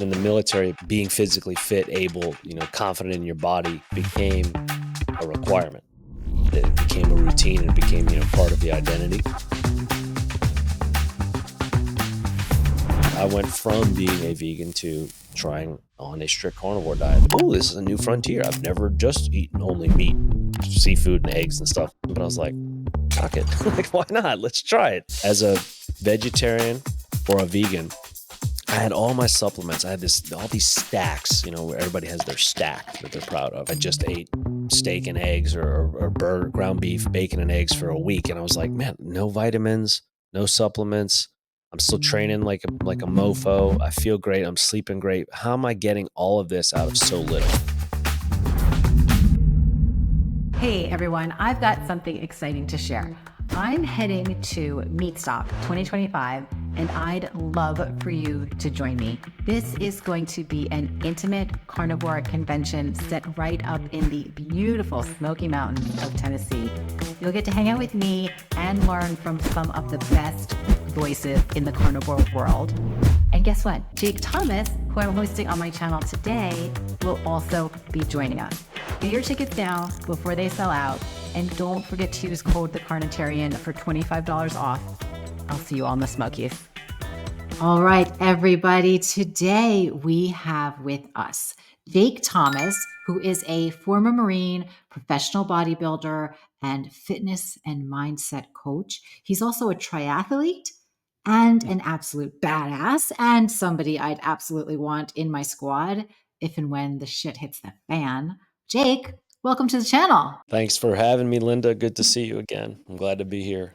In the military, being physically fit, able, confident in your body became a requirement. It became a routine. It became, part of the identity. I went from being a vegan to trying on a strict carnivore diet. Oh, this is a new frontier. I've never just eaten only meat, seafood, and eggs and stuff. But I was like, fuck it. Like, why not? Let's try it. As a vegetarian or a vegan, I had all my supplements. I had all these stacks, where everybody has their stack that they're proud of. I just ate steak and eggs or ground beef, bacon and eggs for a week. And I was like, man, no vitamins, no supplements. I'm still training like a mofo. I feel great. I'm sleeping great. How am I getting all of this out of so little? Hey everyone, I've got something exciting to share. I'm heading to Meatstock 2025 and I'd love for you to join me. This is going to be an intimate carnivore convention set right up in the beautiful Smoky Mountains of Tennessee. You'll get to hang out with me and learn from some of the best voices in the carnivore world. And guess what? Jake Thomas, who I'm hosting on my channel today, will also be joining us. Get your tickets now before they sell out. And don't forget to use code TheCarnitarian for $25 off. I'll see you on the Smokies. All right, everybody. Today we have with us Jake Thomas, who is a former Marine, professional bodybuilder, and fitness and mindset coach. He's also a triathlete and an absolute badass and somebody I'd absolutely want in my squad if and when the shit hits the fan. Jake, welcome to the channel. Thanks for having me, Linda. Good to see you again. I'm glad to be here.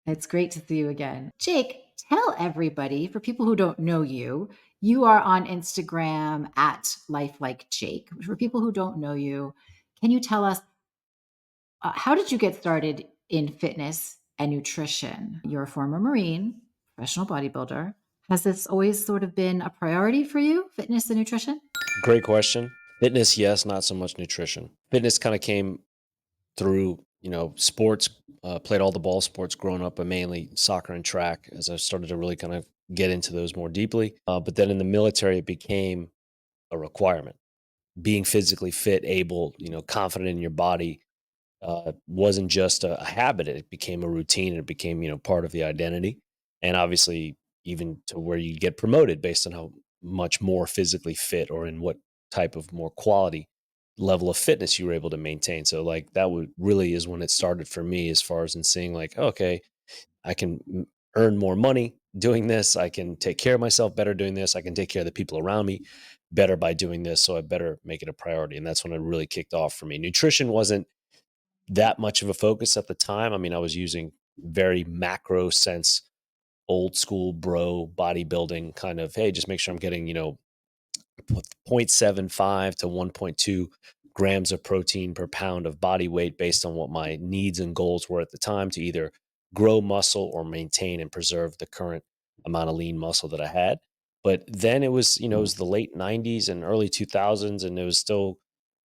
It's great to see you again. Jake, tell everybody, for people who don't know you, you are on Instagram at LifeLikeJake. For people who don't know you, can you tell us, how did you get started in fitness and nutrition? You're a former Marine, professional bodybuilder. Has this always sort of been a priority for you, fitness and nutrition? Great question. Fitness, yes, not so much nutrition. Fitness kind of came through, sports, played all the ball sports growing up, but mainly soccer and track as I started to really kind of get into those more deeply. But then in the military, it became a requirement. Being physically fit, able, confident in your body wasn't just a habit. It became a routine. It became, part of the identity. And obviously, even to where you get promoted based on how much more physically fit or in what type of more quality level of fitness you were able to maintain. So like that would really is when it started for me as far as in seeing like, okay, I can earn more money doing this. I can take care of myself better doing this. I can take care of the people around me better by doing this. So I better make it a priority. And that's when it really kicked off for me. Nutrition wasn't that much of a focus at the time. I mean, I was using very macro sense, old school bro bodybuilding kind of, hey, just make sure I'm getting, 0.75 to 1.2 grams of protein per pound of body weight based on what my needs and goals were at the time to either grow muscle or maintain and preserve the current amount of lean muscle that I had. But then it was, it was the late 90s and early 2000s, and it was still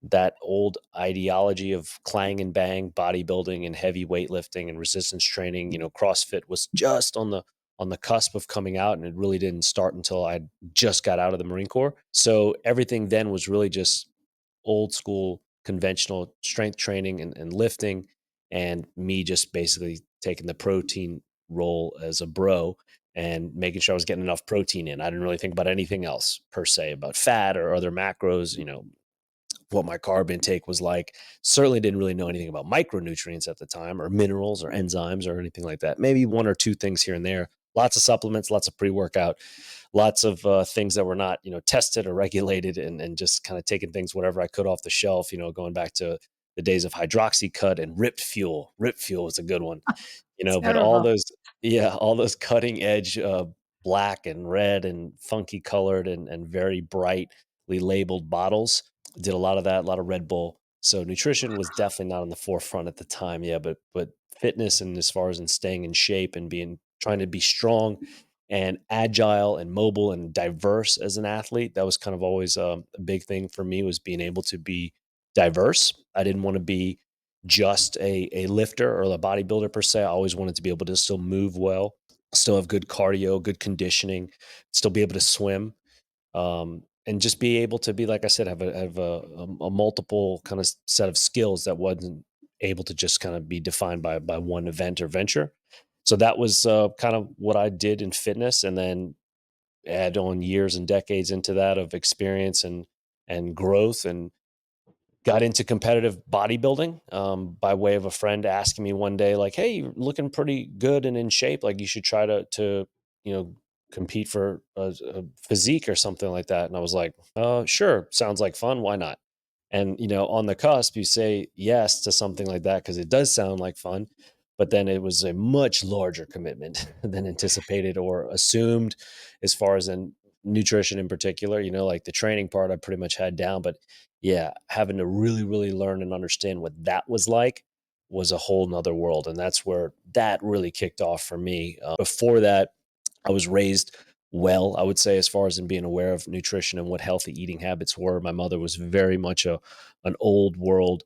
that old ideology of clang and bang bodybuilding and heavy weightlifting and resistance training. CrossFit was just on the cusp of coming out, and it really didn't start until I just got out of the Marine Corps. So everything then was really just old school, conventional strength training and lifting, and me just basically taking the protein role as a bro and making sure I was getting enough protein in. I didn't really think about anything else per se, about fat or other macros, what my carb intake was like. Certainly didn't really know anything about micronutrients at the time or minerals or enzymes or anything like that. Maybe one or two things here and there. Lots of supplements, lots of pre-workout, lots of things that were not, tested or regulated, and just kind of taking things, whatever I could off the shelf, going back to the days of hydroxycut and Ripped Fuel. Ripped Fuel was a good one, but Terrible. all those cutting edge, black and red and funky colored and very brightly labeled bottles. Did a lot of that, a lot of Red Bull. So nutrition was definitely not on the forefront at the time. Yeah, but fitness, and as far as in staying in shape and trying to be strong and agile and mobile and diverse as an athlete, that was kind of always a big thing for me, was being able to be diverse. I didn't want to be just a lifter or a bodybuilder per se. I always wanted to be able to still move well, still have good cardio, good conditioning, still be able to swim. and just be able to be, like I said, have a multiple kind of set of skills that wasn't able to just kind of be defined by one event or venture. So that was kind of what I did in fitness, and then add on years and decades into that of experience and growth, and got into competitive bodybuilding by way of a friend asking me one day, like, "Hey, you're looking pretty good and in shape. Like, you should try to you know compete for a physique or something like that." And I was like, sure, sounds like fun. Why not?" And on the cusp, you say yes to something like that because it does sound like fun, but then it was a much larger commitment than anticipated or assumed, as far as in nutrition in particular. Like the training part, I pretty much had down, but yeah, having to really, really learn and understand what that was like was a whole nother world. And that's where that really kicked off for me. Before that, I was raised well, I would say, as far as in being aware of nutrition and what healthy eating habits were. My mother was very much an old world,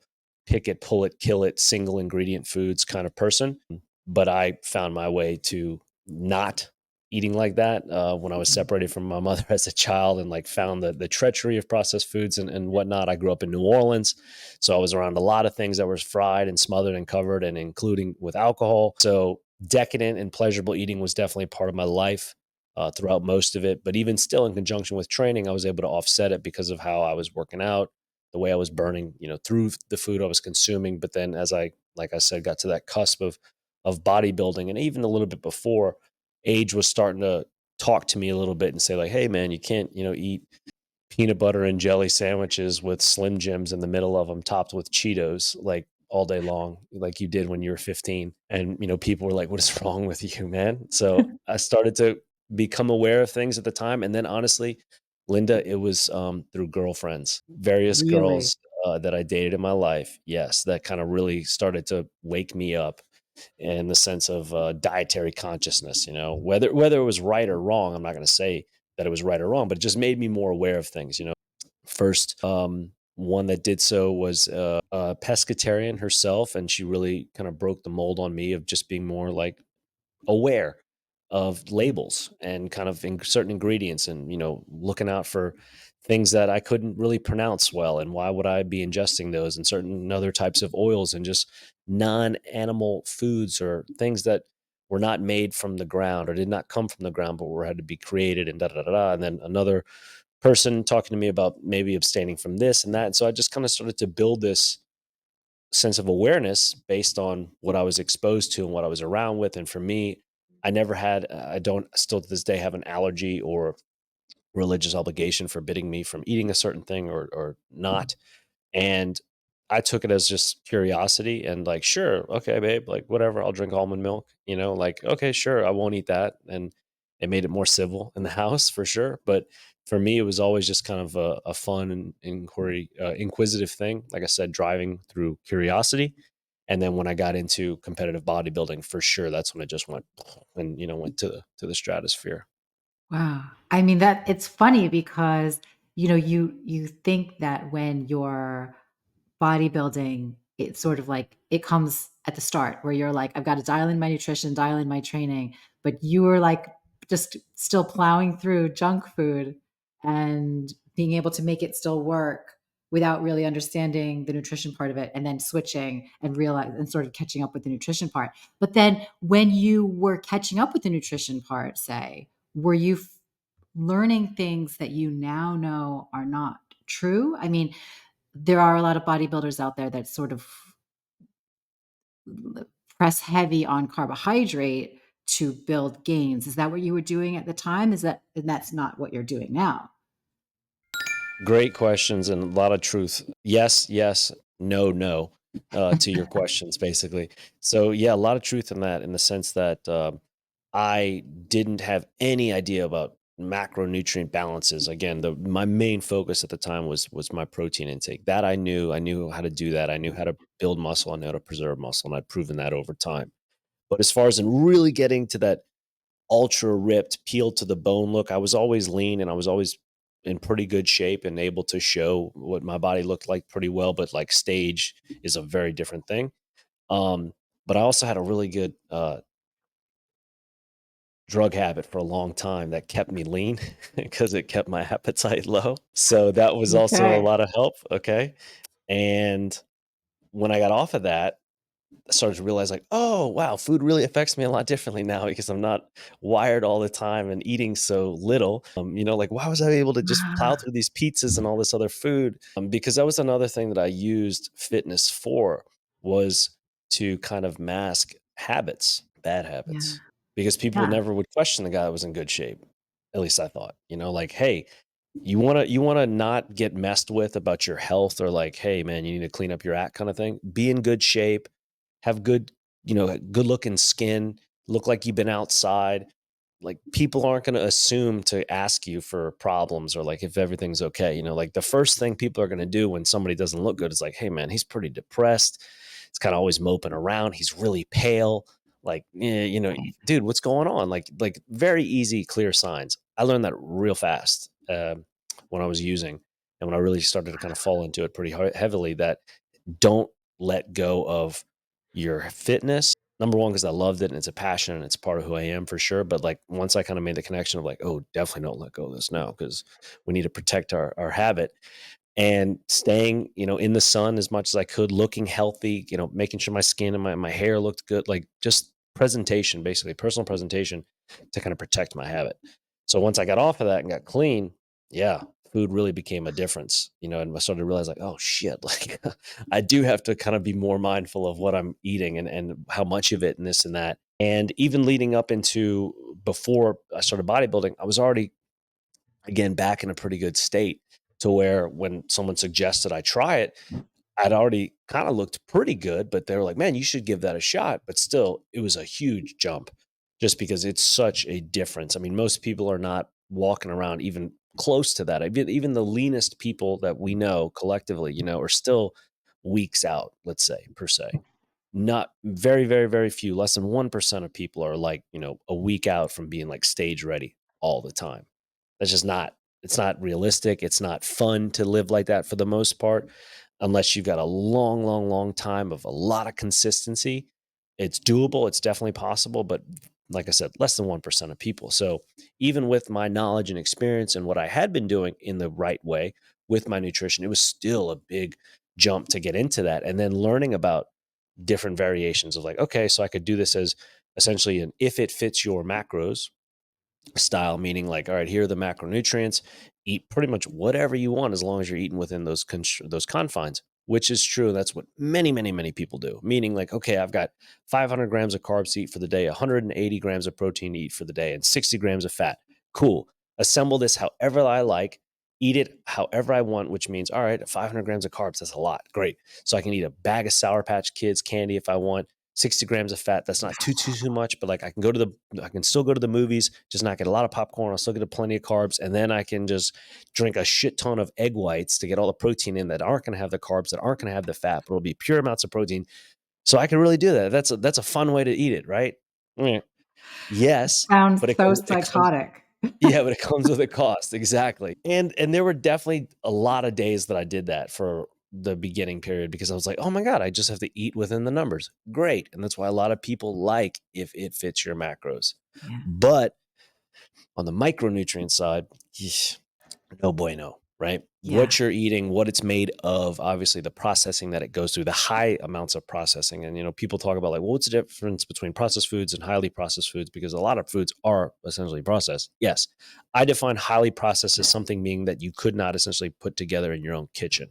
pick it, pull it, kill it, single ingredient foods kind of person. But I found my way to not eating like that when I was separated from my mother as a child, and like found the treachery of processed foods and whatnot. I grew up in New Orleans, so I was around a lot of things that were fried and smothered and covered, and including with alcohol. So decadent and pleasurable eating was definitely part of my life throughout most of it. But even still, in conjunction with training, I was able to offset it because of how I was working out, the way I was burning, through the food I was consuming. But then, as like I said, got to that cusp of bodybuilding, and even a little bit before, age was starting to talk to me a little bit and say, like, "Hey, man, you can't, eat peanut butter and jelly sandwiches with Slim Jims in the middle of them, topped with Cheetos, like all day long, like you did when you were 15." And, people were like, "What is wrong with you, man?" So I started to become aware of things at the time. And then honestly, Linda, it was through girlfriends, various Really? girls that I dated in my life. Yes, that kind of really started to wake me up in the sense of dietary consciousness. Whether it was right or wrong, I'm not going to say that it was right or wrong, but it just made me more aware of things. First one that did so was a pescatarian herself, and she really kind of broke the mold on me of just being more like aware of labels and kind of certain ingredients, and looking out for things that I couldn't really pronounce well, and why would I be ingesting those, and certain other types of oils, and just non-animal foods or things that were not made from the ground or did not come from the ground but were had to be created, and da da da da. And then another person talking to me about maybe abstaining from this and that. And so I just kind of started to build this sense of awareness based on what I was exposed to and what I was around with. And for me, I don't still to this day have an allergy or religious obligation forbidding me from eating a certain thing or not. And I took it as just curiosity and like, sure, okay, babe, like whatever, I'll drink almond milk, like, okay, sure, I won't eat that. And it made it more civil in the house for sure. But for me, it was always just kind of a fun and inquisitive thing. Like I said, driving through curiosity. And then when I got into competitive bodybuilding, for sure, that's when it just went and went to the stratosphere. Wow. I mean, that it's funny because, you think that when you're bodybuilding, it's sort of like it comes at the start where you're like, I've got to dial in my nutrition, dial in my training. But you were like just still plowing through junk food and being able to make it still work without really understanding the nutrition part of it, and then switching and realize and sort of catching up with the nutrition part. But then when you were catching up with the nutrition part, say, were you learning things that you now know are not true? I mean, there are a lot of bodybuilders out there that sort of press heavy on carbohydrate to build gains. Is that what you were doing at the time? Is that and that's not what you're doing now? Great questions and a lot of truth. Yes, yes, no, no, to your questions, basically. So, yeah, a lot of truth in that, in the sense that I didn't have any idea about macronutrient balances. Again, my main focus at the time was my protein intake. That I knew. I knew how to do that. I knew how to build muscle. I knew how to preserve muscle, and I'd proven that over time. But as far as in really getting to that ultra ripped, peeled to the bone look, I was always lean and I was always in pretty good shape and able to show what my body looked like pretty well. But like stage is a very different thing. But I also had a really good drug habit for a long time that kept me lean because it kept my appetite low. So that was also a Okay. lot of help. Okay. And when I got off of that, I started to realize like, oh wow, food really affects me a lot differently now because I'm not wired all the time and eating so little. Like why was I able to just plow Ah, through these pizzas and all this other food? Because that was another thing that I used fitness for, was to kind of mask habits, bad yeah. habits, because people Yeah. never would question the guy that was in good shape. At least I thought, like, hey, you wanna not get messed with about your health, or like, hey man, you need to clean up your act kind of thing. Be in good shape, have good, good looking skin, look like you've been outside. Like people aren't going to assume to ask you for problems or like if everything's okay. Like the first thing people are going to do when somebody doesn't look good is like, hey man, he's pretty depressed. He's kind of always moping around. He's really pale. Like, Right. dude, what's going on? Like very easy, clear signs. I learned that real fast when I was using, and when I really started to kind of fall into it pretty heavily. That don't let go of your fitness. Number one, because I loved it and it's a passion and it's part of who I am for sure. But like once I kind of made the connection of like, oh, definitely don't let go of this now because we need to protect our habit, and staying, in the sun as much as I could, looking healthy, making sure my skin and my hair looked good, like just presentation, basically personal presentation to kind of protect my habit. So once I got off of that and got clean, yeah, food really became a difference, and I started to realize like, oh shit, like I do have to kind of be more mindful of what I'm eating and how much of it and this and that. And even leading up into before I started bodybuilding, I was already again back in a pretty good state to where when someone suggested I try it, I'd already kind of looked pretty good, but they were like, man, you should give that a shot. But still, it was a huge jump just because it's such a difference. I mean, most people are not walking around even close to that. Even the leanest people that we know collectively, are still weeks out, let's say, per se. Not very, very, very few, less than 1% of people are like, a week out from being like stage ready all the time. That's just not, it's not realistic. It's not fun to live like that for the most part, unless you've got a long, long, long time of a lot of consistency. It's doable. It's definitely possible. But like I said, less than 1% of people. So even with my knowledge and experience and what I had been doing in the right way with my nutrition, it was still a big jump to get into that. And then learning about different variations of like, okay, so I could do this as essentially an if it fits your macros style, meaning like, all right, here are the macronutrients. Eat pretty much whatever you want as long as you're eating within those confines, which is true. That's what many, many, many people do. Meaning like, okay, I've got 500 grams of carbs to eat for the day, 180 grams of protein to eat for the day, and 60 grams of fat. Cool. Assemble this however I like. Eat it however I want, which means, all right, 500 grams of carbs, that's a lot. Great. So I can eat a bag of Sour Patch Kids candy if I want. 60 grams of fat. That's not too much, but like I can still go to the movies, just not get a lot of popcorn. I'll still get plenty of carbs. And then I can just drink a shit ton of egg whites to get all the protein in that aren't going to have the carbs, that aren't going to have the fat, but it'll be pure amounts of protein. So I can really do that. That's a fun way to eat it, right? Mm. Yes, Sounds but so it comes psychotic. yeah, but it comes with a cost, exactly. And there were definitely a lot of days that I did that for the beginning period because I was like, "Oh my god, I just have to eat within the numbers." Great, and that's why a lot of people like if it fits your macros. Yeah. But on the micronutrient side, yeesh, no bueno, right? Yeah. What you're eating, what it's made of, obviously the processing that it goes through, the high amounts of processing. And, people talk about like, well, what's the difference between processed foods and highly processed foods? Because a lot of foods are essentially processed. Yes. I define highly processed as something being that you could not essentially put together in your own kitchen,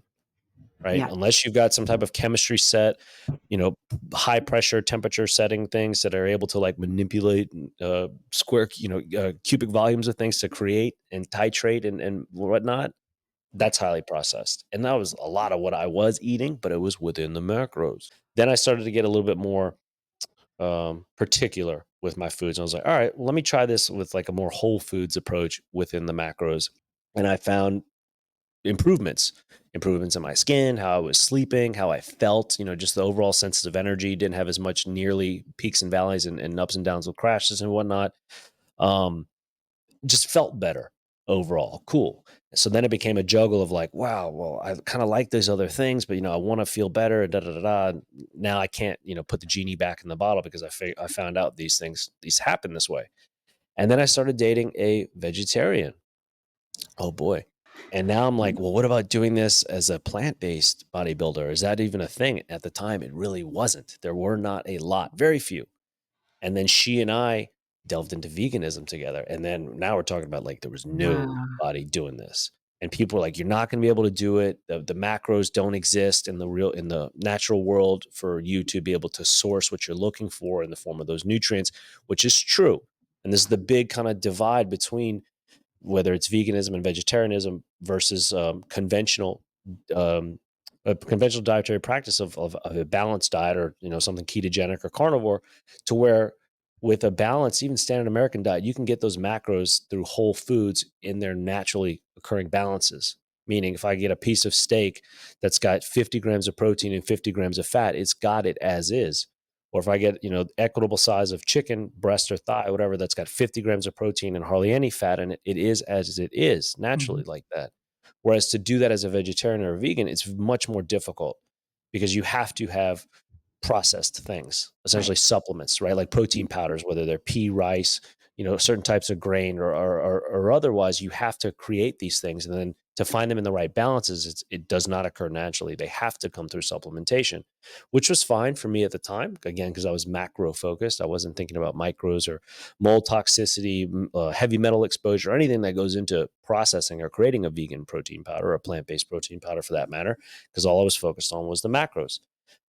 right? Yeah. Unless you've got some type of chemistry set, you know, high pressure temperature setting things that are able to like manipulate square, cubic volumes of things to create and titrate and whatnot. That's highly processed. And that was a lot of what I was eating, but it was within the macros. Then I started to get a little bit more particular with my foods. And I was like, all right, well, let me try this with like a more whole foods approach within the macros. And I found improvements in my skin, how I was sleeping, how I felt, just the overall sense of energy, didn't have as much nearly peaks and valleys and ups and downs with crashes and whatnot. Um, just felt better overall. Cool. So then it became a juggle of like, wow, well, I kind of like those other things, but I want to feel better. Da da da da. Now I can't, put the genie back in the bottle because I found out these things, these happen this way. And then I started dating a vegetarian. Oh boy. And now I'm like, well, what about doing this as a plant-based bodybuilder? Is that even a thing? At the time, it really wasn't. There were not a lot, very few. And then she and I delved into veganism together. And then now we're talking about like there was Wow. nobody doing this. And people were like, you're not going to be able to do it. The macros don't exist in the natural world for you to be able to source what you're looking for in the form of those nutrients, which is true. And this is the big kind of divide between whether it's veganism and vegetarianism versus um, a conventional dietary practice of a balanced diet, or something ketogenic or carnivore, to where with a balance, even standard American diet, you can get those macros through whole foods in their naturally occurring balances. Meaning, if I get a piece of steak that's got 50 grams of protein and 50 grams of fat, it's got it as is. Or if I get, equitable size of chicken, breast or thigh, whatever, that's got 50 grams of protein and hardly any fat in it, it is as it is naturally Mhm. like that. Whereas to do that as a vegetarian or a vegan, it's much more difficult because you have to have processed things, essentially Right. supplements, right? Like protein powders, whether they're pea, rice, certain types of grain, or otherwise, you have to create these things. And then to find them in the right balances, it does not occur naturally. They have to come through supplementation, which was fine for me at the time, again, because I was macro focused. I wasn't thinking about micros or mold toxicity, heavy metal exposure, or anything that goes into processing or creating a vegan protein powder or a plant-based protein powder for that matter, because all I was focused on was the macros.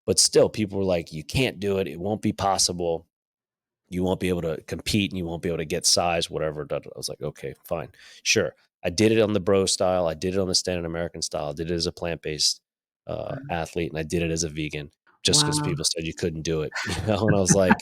But still, people were like, you can't do it. It won't be possible. You won't be able to compete and you won't be able to get size, whatever. I was like, okay, fine. Sure. I did it on the bro style. I did it on the standard American style. I did it as a plant based athlete, and I did it as a vegan just because Wow. people said you couldn't do it. And I was like,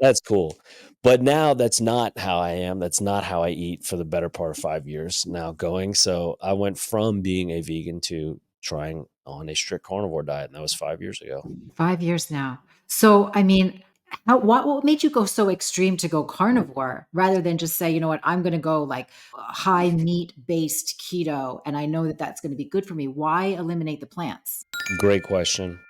that's cool. But now that's not how I am. That's not how I eat for the better part of 5 years now going. So I went from being a vegan to trying on a strict carnivore diet. And that was 5 years ago. 5 years now. So, I mean, what made you go so extreme to go carnivore rather than just say, "You know what? I'm gonna go, like, high meat-based keto, and I know that that's gonna be good for me." Why eliminate the plants? Great question.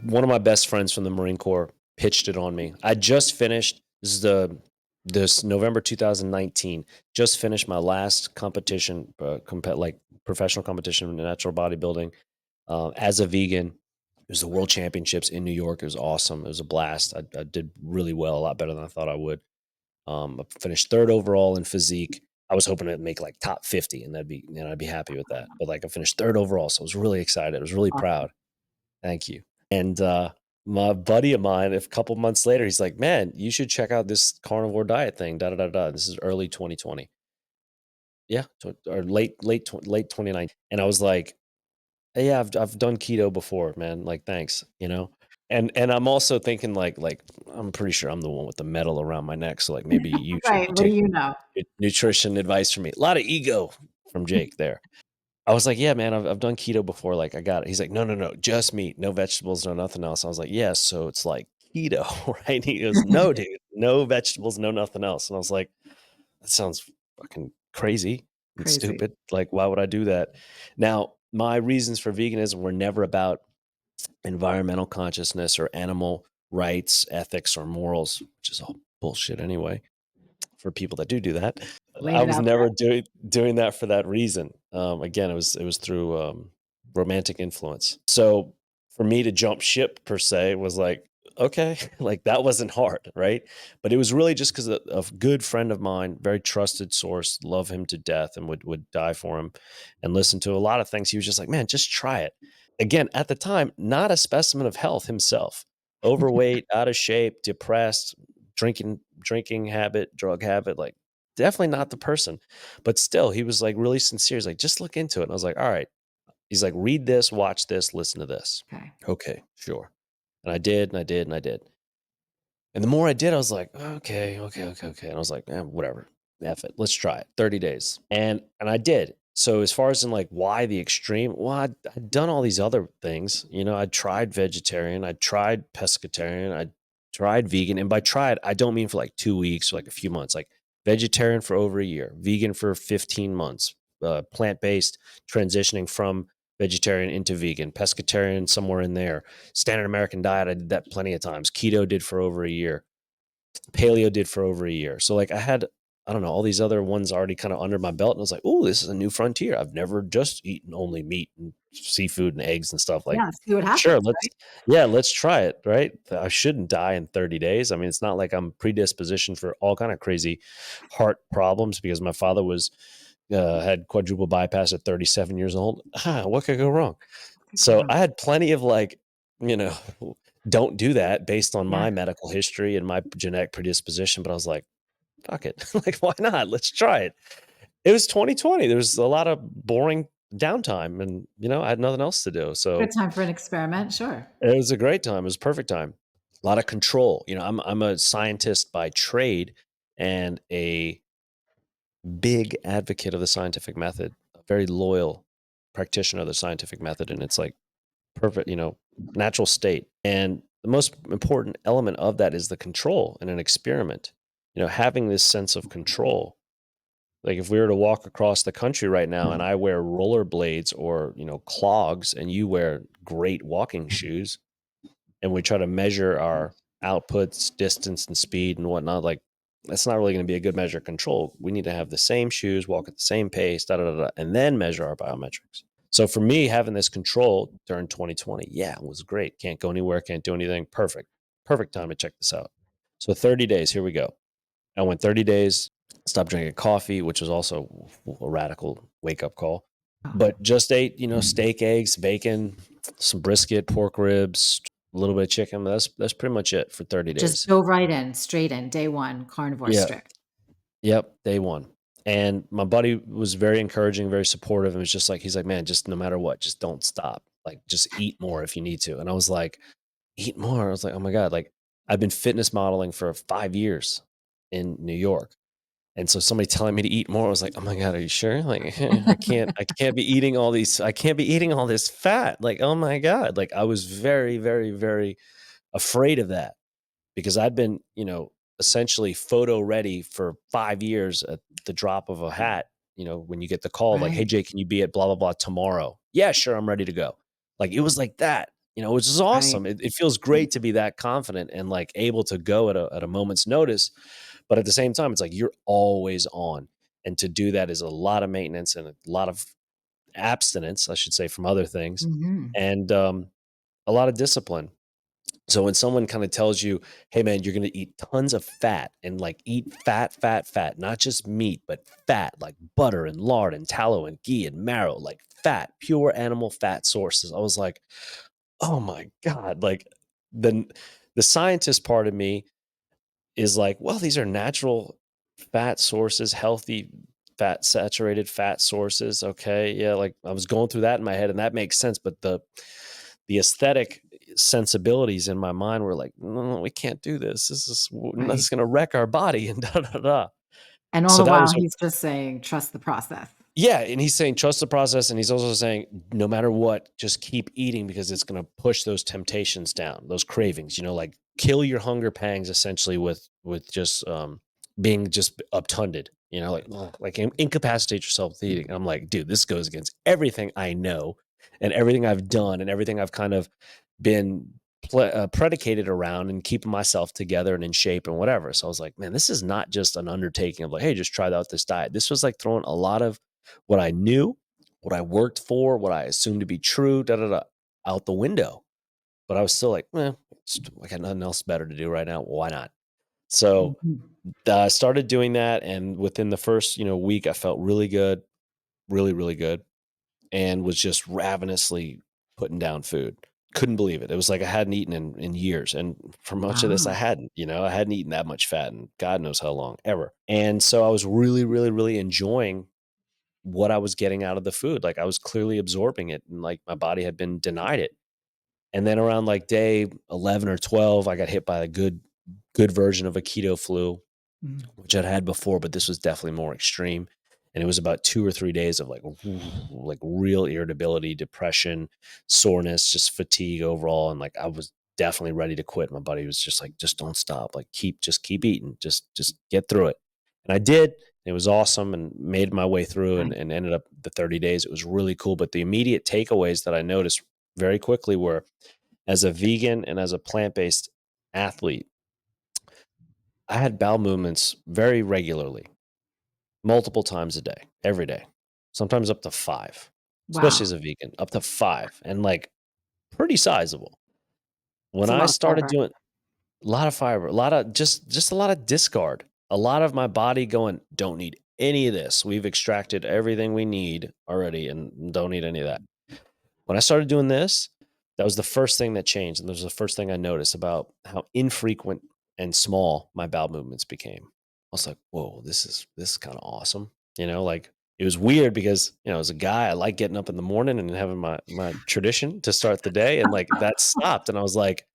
One of my best friends from the Marine Corps pitched it on me. I just finished this November 2019. Just finished my last competition, like professional competition in natural bodybuilding as a vegan. It was the World Championships in New York. It was awesome. It was a blast. I did really well, a lot better than I thought I would. I finished third overall in physique. I was hoping to make like top 50, and I'd be happy with that. But like I finished third overall, so I was really excited. I was really Awesome. proud. Thank you. And my buddy of mine, a couple months later, he's like, "Man, you should check out this carnivore diet thing." Da da da da. This is early 2020. Yeah, or late 2019. And I was like, "Hey, yeah, I've done keto before, man. Like, thanks, And I'm also thinking like I'm pretty sure I'm the one with the medal around my neck, so like maybe you should Right, be what do taking you know? nutrition advice from me. A lot of ego from Jake there. I was like, "Yeah, man, I've done keto before, like, I got it." He's like, "No, no, no, just meat, no vegetables, no nothing else." I was like, "Yeah, so it's like keto, right?" He goes, "No, dude, no vegetables, no nothing else." And I was like, "That sounds fucking crazy and Crazy. stupid. Like, why would I do that?" Now, my reasons for veganism were never about environmental consciousness or animal rights, ethics, or morals, which is all bullshit anyway for people that do that. Laid I it was out never there. doing that for that reason. Again, it was through romantic influence. So for me to jump ship per se was like, okay, like that wasn't hard, right? But it was really just because a good friend of mine, very trusted source, love him to death and would die for him, and listen to a lot of things. He was just like, man, just try it. Again, at the time, not a specimen of health himself, overweight, out of shape, depressed, drinking habit, drug habit, like definitely not the person. But still, he was like really sincere. He's like, just look into it. And I was like, all right. He's like, read this, watch this, listen to this. Okay. Okay, sure. And I did, and I did, and I did. And the more I did, I was like, okay, okay, okay, okay. And I was like, whatever. F it. Let's try it. 30 days. And I did. So as far as in like why the extreme, well, I'd done all these other things. I tried vegetarian, I tried pescatarian, I tried vegan. And by tried, I don't mean for like 2 weeks or like a few months, like vegetarian for over a year, vegan for 15 months, plant-based, transitioning from vegetarian into vegan, pescatarian somewhere in there, standard American diet. I did that plenty of times. Keto did for over a year. Paleo did for over a year. So like I had I don't know, all these other ones already kind of under my belt. And I was like, oh, this is a new frontier. I've never just eaten only meat and seafood and eggs and stuff. Like, Yeah, see what sure, happens, right? let's try it. Right. I shouldn't die in 30 days. I mean, it's not like I'm predispositioned for all kind of crazy heart problems because my father had quadruple bypass at 37 years old. What could go wrong? Could go So wrong. I had plenty of like, you know, don't do that based on Yeah, my medical history and my genetic predisposition. But I was like, fuck it. Like, why not? Let's try it. It was 2020. There was a lot of boring downtime and, I had nothing else to do. good So time for an experiment, sure. it was a great time. It was a perfect time. A lot of control. I'm a scientist by trade and a big advocate of the scientific method, a very loyal practitioner of the scientific method. And it's like perfect, natural state. And the most important element of that is the control in an experiment. Having this sense of control. Like if we were to walk across the country right now and I wear rollerblades or, clogs and you wear great walking shoes and we try to measure our outputs, distance and speed and whatnot, like that's not really going to be a good measure of control. We need to have the same shoes, walk at the same pace, and then measure our biometrics. So for me, having this control during 2020, yeah, it was great. Can't go anywhere, can't do anything. Perfect. Perfect time to check this out. So 30 days, here we go. I went 30 days, stopped drinking coffee, which was also a radical wake up call, Oh, but just ate, steak, eggs, bacon, some brisket, pork ribs, a little bit of chicken. That's pretty much it for 30 just days. go right in, straight in, day one, carnivore Yeah. strict. Yep. Day one. And my buddy was very encouraging, very supportive. And was just like, he's like, man, just no matter what, just don't stop. Like, just eat more if you need to. And I was like, eat more. I was like, oh my God. Like, I've been fitness modeling for 5 years in New York. And so somebody telling me to eat more, I was like, "Oh my God, are you sure? Like, I can't be eating I can't be eating all this fat. Like, oh my God." Like I was very, very, very afraid of that because I'd been, essentially photo ready for 5 years at the drop of a hat. When you get the call, like, "Hey, Right, Jay, can you be at blah, blah, blah tomorrow?" Yeah, sure. I'm ready to go. Like, it was like that, which is right. awesome. It feels great to be that confident and like able to go at a moment's notice. But at the same time, it's like you're always on. And to do that is a lot of maintenance and a lot of abstinence, I should say, from other things Mhm. and a lot of discipline. So when someone kind of tells you, "Hey man, you're going to eat tons of fat and like eat fat, fat, fat, not just meat, but fat like butter and lard and tallow and ghee and marrow, like fat, pure animal fat sources." I was like, "Oh my God." Like the the scientist part of me is like, well, these are natural fat sources, healthy fat, saturated fat sources. Okay. Yeah. Like I was going through that in my head and that makes sense. But the aesthetic sensibilities in my mind were like, no, no, we can't do this. This Right. is going to wreck our body and da, da, da. And all So the that while, was, he's just saying, "Trust the process." yeah, and he's saying trust the process, and he's also saying no matter what, just keep eating because it's going to push those temptations down, those cravings. Like kill your hunger pangs essentially with just being just obtunded. Like ugh, like incapacitate yourself with eating. And I'm like, dude, this goes against everything I know, and everything I've done, and everything I've kind of been predicated around and keeping myself together and in shape and whatever. So I was like, man, this is not just an undertaking of like, hey, just try out this diet. This was like throwing a lot of what I knew, what I worked for, what I assumed to be true, da da da, out the window. But I was still like, I got nothing else better to do right now. Why not? So Mhm. I started doing that, and within the first week, I felt really good, really really good, and was just ravenously putting down food. Couldn't believe it. It was like I hadn't eaten in years, and for much of this, I Wow. hadn't. I hadn't eaten that much fat in God knows how long ever. And so I was really, really, really enjoying what I was getting out of the food. Like I was clearly absorbing it and like my body had been denied it. And then around like day 11 or 12, I got hit by a good version of a keto flu, Mm. which I'd had before, but this was definitely more extreme. And it was about 2 or 3 days of like real irritability, depression, soreness, just fatigue overall. And like I was definitely ready to quit. My buddy was just like, just don't stop. Like just keep eating. Just get through it. And I did. It was awesome and made my way through Right. and ended up the 30 days. It was really cool. But the immediate takeaways that I noticed very quickly were as a vegan and as a plant-based athlete, I had bowel movements very regularly. multiple times a day, every day, sometimes up to 5, especially Wow. as a vegan, up to 5, and like pretty sizable. When It's a I lot of started fiber. doing a lot of fiber, a lot of just a lot of discard, a lot of my body going, don't need any of this. We've extracted everything we need already and don't need any of that. When I started doing this, that was the first thing that changed. And that was the first thing I noticed about how infrequent and small my bowel movements became. I was like, whoa, this is kind of awesome. Like it was weird because, as a guy, I like getting up in the morning and having my tradition to start the day. And like that stopped. And I was like,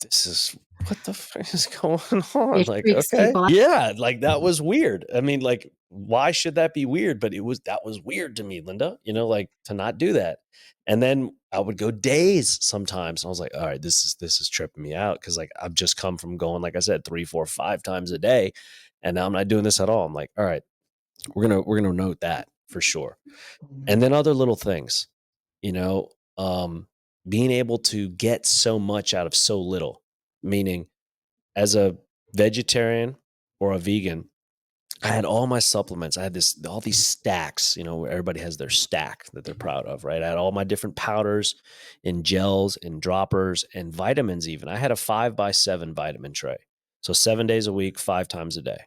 this is what the fuck is going on? It Like, freaks okay. people out. Yeah, like that was weird. I mean, like, why should that be weird? But that was weird to me, Linda, like to not do that. And then I would go days sometimes. And I was like, all right, this is tripping me out. Cause like I've just come from going, like I said, 3, 4, 5 times a day. And now I'm not doing this at all. I'm like, all right, we're gonna note that for sure. And then other little things, you know, um, being able to get so much out of so little, meaning as a vegetarian or a vegan, I had all my supplements. I had all these stacks, where everybody has their stack that they're proud of, right? I had all my different powders and gels and droppers and vitamins, even. I had a 5x7 vitamin tray. So 7 days a week, 5 times a day.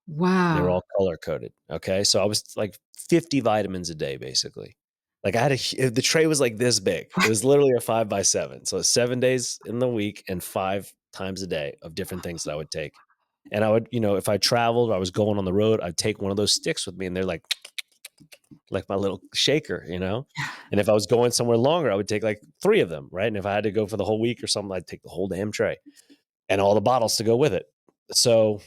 They're Wow. all color coded. Okay. So I was like 50 vitamins a day, basically. Like the tray was like this big. It was literally a 5x7. So 7 days in the week and 5 times a day of different things that I would take. And I would, if I traveled or I was going on the road, I'd take one of those sticks with me and they're like my little shaker. And if I was going somewhere longer, I would take like 3 of them. Right. And if I had to go for the whole week or something, I'd take the whole damn tray and all the bottles to go with it. So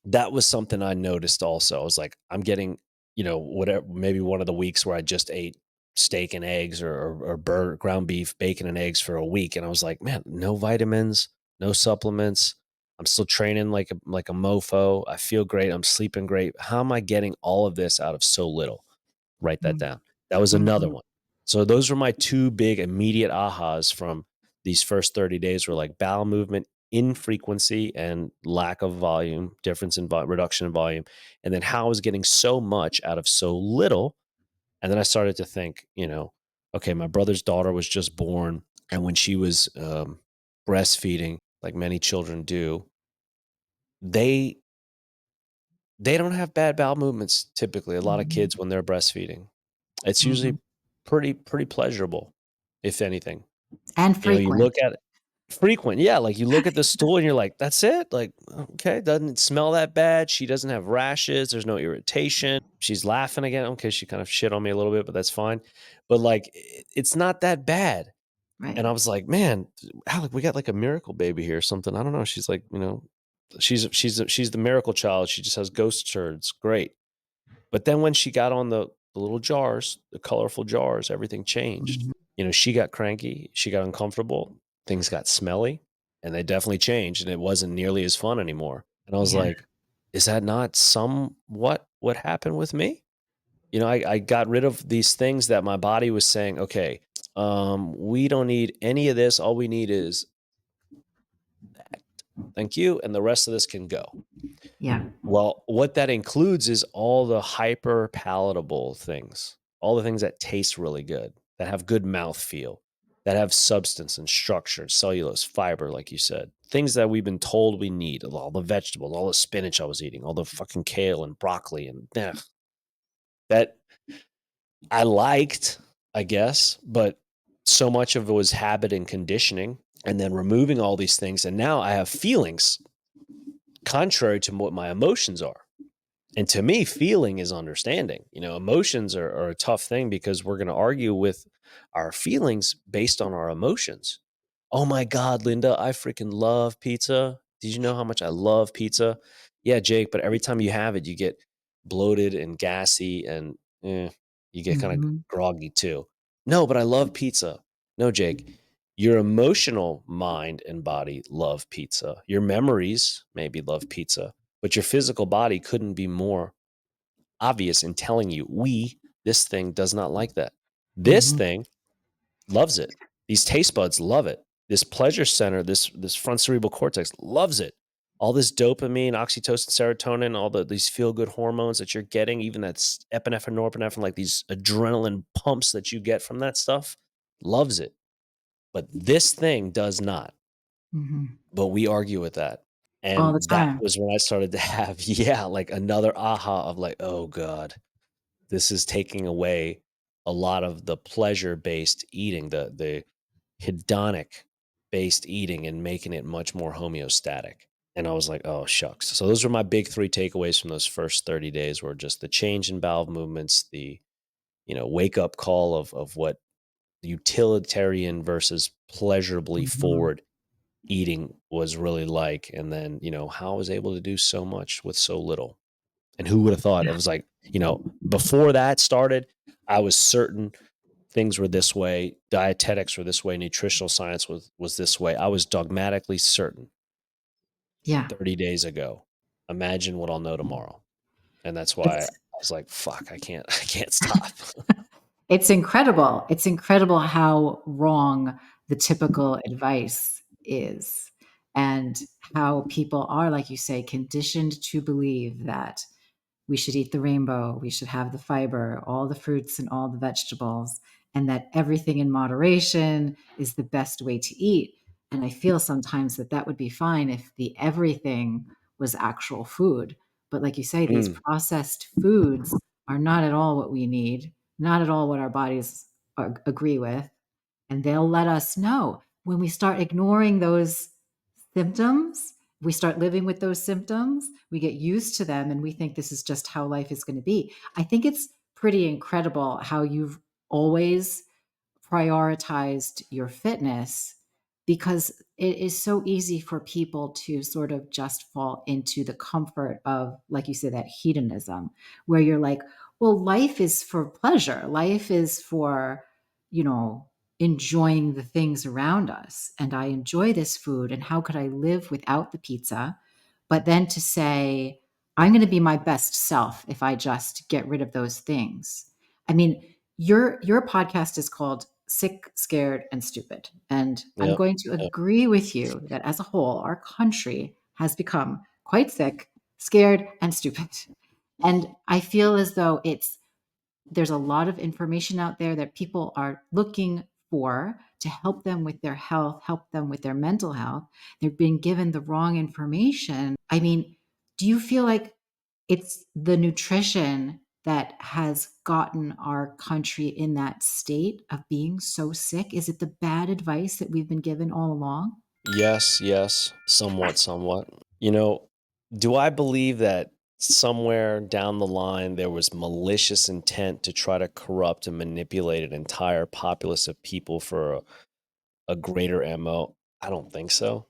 that was something I noticed also. I was like, I'm getting, whatever, maybe one of the weeks where I just ate steak and eggs or ground beef, bacon and eggs for a week. And I was like, man, no vitamins, no supplements. I'm still training like a mofo. I feel great. I'm sleeping great. How am I getting all of this out of so little? Write that down. That was another Mhm. one. So those were my 2 big immediate ahas from these first 30 days were like bowel movement infrequency and lack of volume, difference in reduction in volume, and then how I was getting so much out of so little. And then I started to think, okay, my brother's daughter was just born. And when she was breastfeeding, like many children do, they they don't have bad bowel movements typically. A lot of Mhm. kids when they're breastfeeding. It's usually Mhm. pretty pleasurable, if anything. And You frequent. look at it frequent, yeah, like, you look at the stool and you're like, "That's it? Like, okay, doesn't smell that bad, she doesn't have rashes, there's no irritation, she's laughing again." Okay, she kind of shit on me a little bit, but that's fine. But, like, it's not that bad. And Right. I was like, "Man, Alec, we got, like, a miracle baby here or something." I don't know, she's like, she's the miracle child, she just has ghost turds, great. But then when she got on the little jars, the colorful jars, everything changed. Mhm. She got cranky, she got uncomfortable, things got smelly, and they definitely changed, and it wasn't nearly as fun anymore. And I was Yeah. like, is that not somewhat what happened with me? I got rid of these things that my body was saying, okay, we don't need any of this. All we need is that. Thank you. And the rest of this can go. Yeah. Well, what that includes is all the hyper palatable things, all the things that taste really good, that have good mouth feel, that have substance and structure, cellulose, fiber, like you said, things that we've been told we need, all the vegetables, all the spinach I was eating, all the fucking kale and broccoli and that I liked, I guess, but so much of it was habit and conditioning and then removing all these things. And now I have feelings contrary to what my emotions are. And to me, feeling is understanding. Emotions are a tough thing because we're going to argue with our feelings based on our emotions. Oh my God, Linda, I freaking love pizza. Did you know how much I love pizza? Yeah, Jake, but every time you have it, you get bloated and gassy and you get kind of Mhm. groggy too. No, but I love pizza. No, Jake, your emotional mind and body love pizza. Your memories maybe love pizza, but your physical body couldn't be more obvious in telling you, this thing does not like that. This Mhm. thing loves it. These taste buds love it. This pleasure center, this front cerebral cortex loves it. all this dopamine, oxytocin, serotonin, all these feel good hormones that you're getting, even that's epinephrine, norepinephrine, like these adrenaline pumps that you get from that stuff, loves it. But this thing does not. Mhm. But we argue with that. All the And that time. was when I started to have, yeah, like another aha of like, oh God, this is taking away a lot of the pleasure based eating, the hedonic based eating, and making it much more homeostatic. And I was like, oh shucks. So those were my big three takeaways from those first 30 days, were just the change in bowel movements, the, wake up call of what utilitarian versus pleasurably Mhm. forward eating was really like, and then, how I was able to do so much with so little. And who would have thought? It was like, before that started, I was certain things were this way, dietetics were this way, nutritional science was this way. I was dogmatically certain Yeah. 30 days ago. Imagine what I'll know tomorrow. And that's why I It's was like, fuck, I can't I can't stop. it's incredible. It's incredible how wrong the typical advice is, and how people are, like you say, conditioned to believe that we should eat the rainbow, we should have the fiber, all the fruits and all the vegetables, and that everything in moderation is the best way to eat. And I feel sometimes that that would be fine if the everything was actual food. But like you say, these Mm, processed foods are not at all what we need, not at all what our bodies agree with. And they'll let us know when we start ignoring those symptoms. We start living with those symptoms, we get used to them, and we think this is just how life is going to be. I think it's pretty incredible how you've always prioritized your fitness, because it is so easy for people to sort of just fall into the comfort of, like you said, that hedonism, where you're like, well, life is for pleasure. Life is for, you know, enjoying the things around us. And I enjoy this food. And how could I live without the pizza? But then to say, I'm going to be my best self if I just get rid of those things. I mean, your podcast is called Sick, Scared, and Stupid. And I'm yep, going to yep. agree with you that as a whole, our country has become quite sick, scared, and stupid. And I feel as though there's a lot of information out there that people are looking for to help them with their health, help them with their mental health. They're being given the wrong information. I mean, do you feel like it's the nutrition that has gotten our country in that state of being so sick? Is it the bad advice that we've been given all along? Yes, yes, somewhat, somewhat. You know, do I believe that somewhere down the line there was malicious intent to try to corrupt and manipulate an entire populace of people for a greater MO? I don't think so.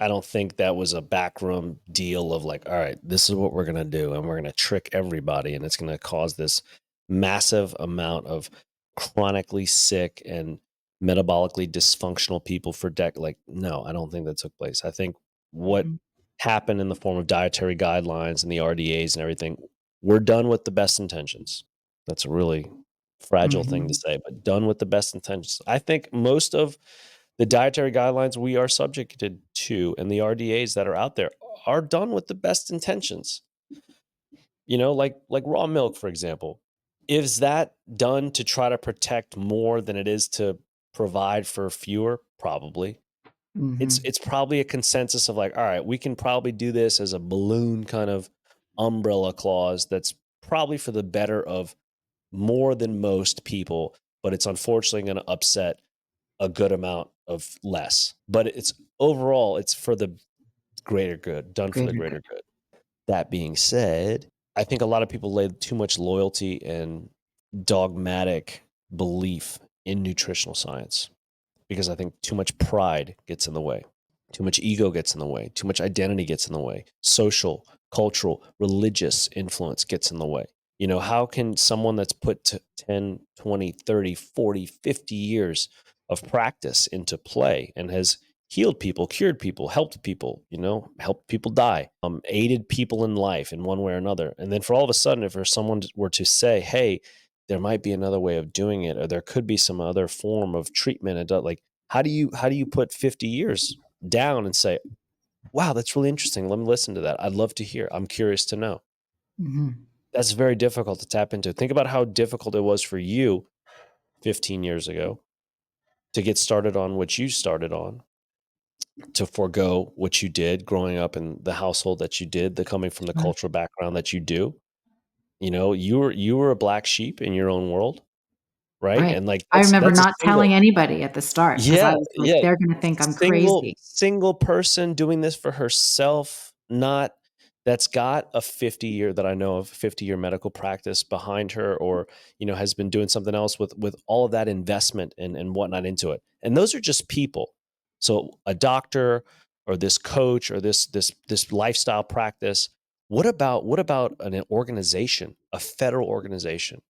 I don't think that was a backroom deal of like, all right, this is what we're going to do. And we're going to trick everybody. And it's going to cause this massive amount of chronically sick and metabolically dysfunctional people for like, no, I don't think that took place. I think what Mhm, happened in the form of dietary guidelines and the RDAs and everything, we're done with the best intentions. That's a really fragile thing to mhm, say, but done with the best intentions. I think most of the dietary guidelines we are subjected to and the RDAs that are out there are done with the best intentions. Like raw milk, for example. Is that done to try to protect more than it is to provide for fewer? Probably. mhm. It's probably a consensus of like, all right, we can probably do this as a balloon kind of umbrella clause that's probably for the better of more than most people, but it's unfortunately going to upset a good amount of less. But it's overall, it's for the greater good, done for the Greater greater good. good. That being said, I think a lot of people lay too much loyalty and dogmatic belief in nutritional science because I think too much pride gets in the way. Too much ego gets in the way. Too much identity gets in the way. Social, cultural, religious influence gets in the way. How can someone that's put 10, 20, 30, 40, 50 years of practice into play and has healed people, cured people, helped people, helped people die, aided people in life in one way or another. And then for all of a sudden, if there's someone were to say, hey, there might be another way of doing it, or there could be some other form of treatment, like how do you put 50 years down and say, Wow, that's really interesting. Let me listen to that. I'd love to hear. I'm curious to know. Hmm. That's very difficult to tap into. Think about how difficult it was for you 15 years ago to get started on what you started on, to forego what you did growing up in the household that you did, the coming from the Sure. cultural background that you do. You know, you were a black sheep in your own world, right? Right. And like I remember that's a not single. telling anybody at the start because I Yeah, was like, yeah. they're going to think I'm Single crazy. single person doing this for herself, not that's got a 50-year that I know of, 50-year medical practice behind her, or, has been doing something else with all of that investment and whatnot into it. And those are just people. So a doctor or this coach or this lifestyle practice. What about an organization, a federal organization?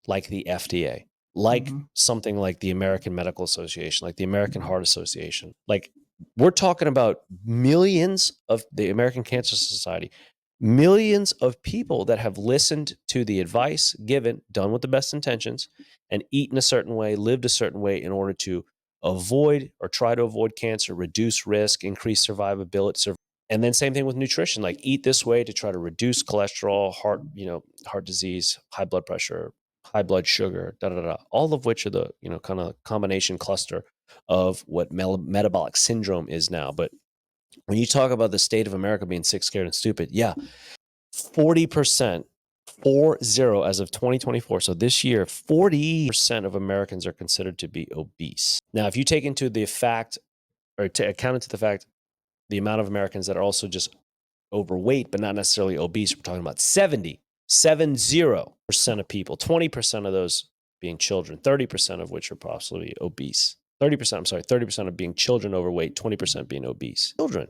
Like the FDA, like Hmm. something like the American Medical Association, like the American Heart Association. Like we're talking about millions of the American Cancer Society, millions of people that have listened to the advice given, done with the best intentions, and eaten a certain way, lived a certain way in order to avoid or try to avoid cancer, reduce risk, increase survivability. And then same thing with nutrition, like eat this way to try to reduce cholesterol, heart disease, high blood pressure, high blood sugar, da da da. All of which are the kind of combination cluster of what metabolic syndrome is now. But when you talk about the state of America being sick, scared, and stupid, yeah, 40%, 40 as of 2024. So this year, 40% of Americans are considered to be obese. Now, if you take into the fact or to account into the fact the amount of Americans that are also just overweight, but not necessarily obese. We're talking about 70% of people, 20% of those being children, 30% of which are possibly obese. 30%, I'm sorry, 30% of being children overweight, 20% being obese. Children.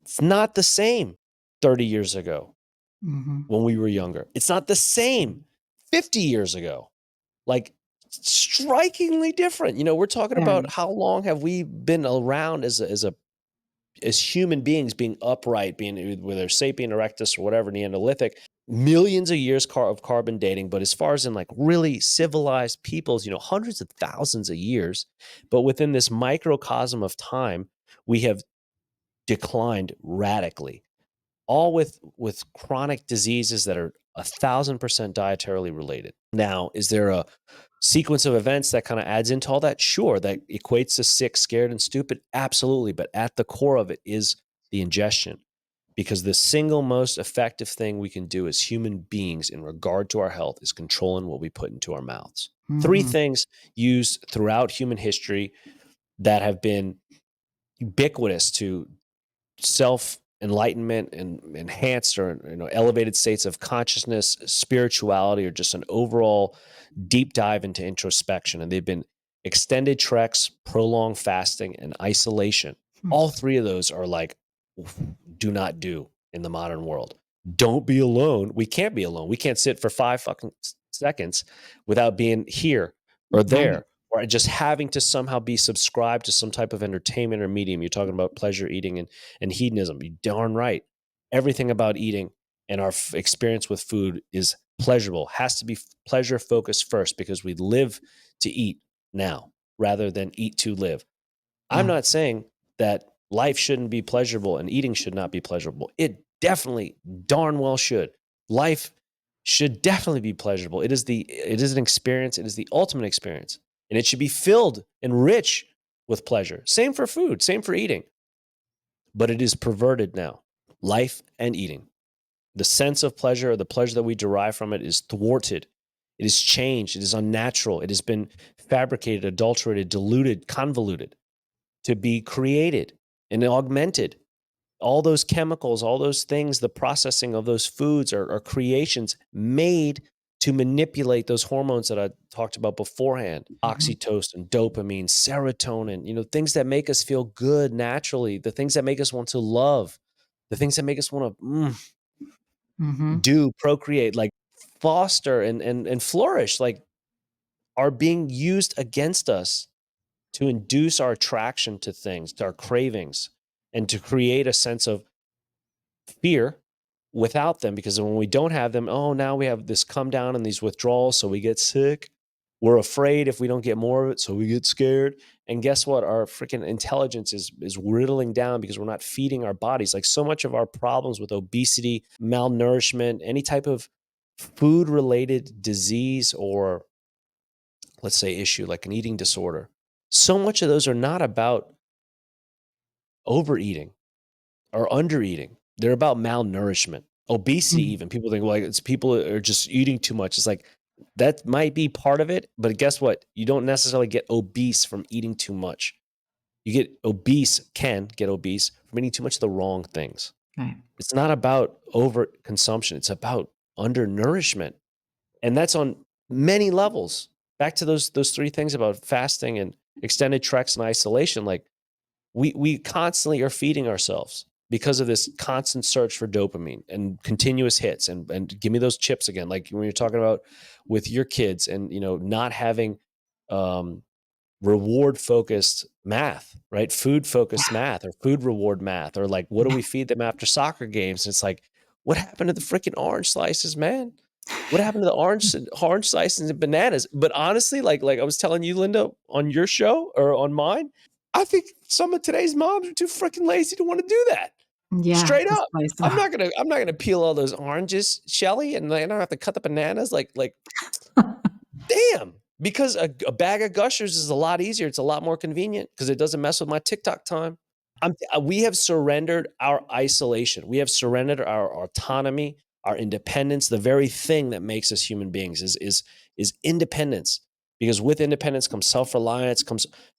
It's not the same 30 years ago Hmm. when we were younger. It's not the same 50 years ago. Like strikingly different. We're talking about Very. how long have we been around as human beings, being upright, being whether sapien erectus or whatever, Neolithic, millions of years of carbon dating. But as far as in like really civilized peoples, hundreds of thousands of years. But within this microcosm of time, we have declined radically, all with chronic diseases that are 1,000% dietarily related. Now, is there a sequence of events that kind of adds into all that? Sure, that equates to sick, scared, and stupid. Absolutely. But at the core of it is the ingestion. Because the single most effective thing we can do as human beings in regard to our health is controlling what we put into our mouths. Three Hmm. things used throughout human history that have been ubiquitous to self enlightenment and enhanced or elevated states of consciousness, spirituality, or just an overall deep dive into introspection. And they've been extended treks, prolonged fasting, and isolation. All three of those are like, do not do in the modern world. Don't be alone. We can't be alone. We can't sit for 5 fucking seconds without being here or Right. there, or just having to somehow be subscribed to some type of entertainment or medium. You're talking about pleasure eating and hedonism. You darn right. Everything about eating and our experience with food is pleasurable, has to be pleasure focused first, because we live to eat now rather than eat to live. I'm Yeah. not saying that life shouldn't be pleasurable and eating should not be pleasurable. It definitely darn well should. Life should definitely be pleasurable. It is an experience, it is the ultimate experience, and it should be filled and rich with pleasure. Same for food, same for eating. But it is perverted now. Life and eating. The sense of pleasure, or the pleasure that we derive from it, is thwarted. It is changed. It is unnatural. It has been fabricated, adulterated, diluted, convoluted to be created and augmented. All those chemicals, all those things, the processing of those foods are creations made to manipulate those hormones that I talked about beforehand: Hmm. oxytocin, dopamine, serotonin, things that make us feel good naturally, the things that make us want to love, the things that make us want to Hmm. do, procreate, like foster and flourish, like are being used against us to induce our attraction to things, to our cravings, and to create a sense of fear without them. Because when we don't have them, oh, now we have this come down and these withdrawals, so we get sick. We're afraid if we don't get more of it, so we get scared. And guess what? Our freaking intelligence is whittling down because we're not feeding our bodies. Like so much of our problems with obesity, malnourishment, any type of food related disease, or let's say issue like an eating disorder, so much of those are not about overeating or undereating. They're about malnourishment, obesity. Mhm. Even people think, well, it's people are just eating too much. It's like that might be part of it, but guess what? You don't necessarily get obese from eating too much. You can get obese from eating too much of the wrong things. Right. It's not about over consumption. It's about undernourishment. And that's on many levels. Back to those three things about fasting and extended treks and isolation. Like we constantly are feeding ourselves because of this constant search for dopamine and continuous hits and give me those chips again. Like when you're talking about with your kids and not having um reward focused math, right? Food focused math or food reward math, or like, what do we feed them after soccer games? And it's like, what happened to the freaking orange slices, man? What happened to the orange slices and bananas? But honestly, like I was telling you, Linda, on your show or on mine, I think some of today's moms are too freaking lazy to want to do that. Yeah, Straight to up. spice I'm up. not gonna I'm not gonna peel all those oranges, Shelly, and I don't have to cut the bananas like damn, because a bag of Gushers is a lot easier. It's a lot more convenient because it doesn't mess with my TikTok time. We have surrendered our isolation. We have surrendered our autonomy, our independence. The very thing that makes us human beings is independence. Because with independence comes self-reliance,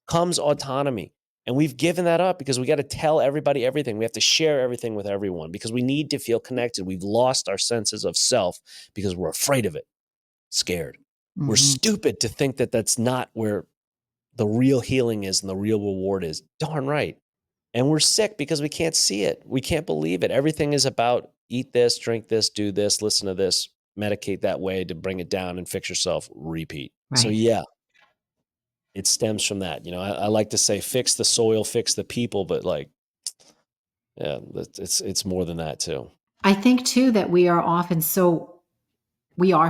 comes autonomy. And we've given that up because we got to tell everybody everything. We have to share everything with everyone because we need to feel connected. We've lost our senses of self because we're afraid of it, scared. We're Mhm. stupid to think that that's not where the real healing is and the real reward is. Darn right. And we're sick because we can't see it. We can't believe it. Everything is about eat this, drink this, do this, listen to this, medicate that way to bring it down and fix yourself, repeat. So, Right. yeah, it stems from that. I like to say fix the soil, fix the people, but like, yeah, it's more than that too. I think too that we are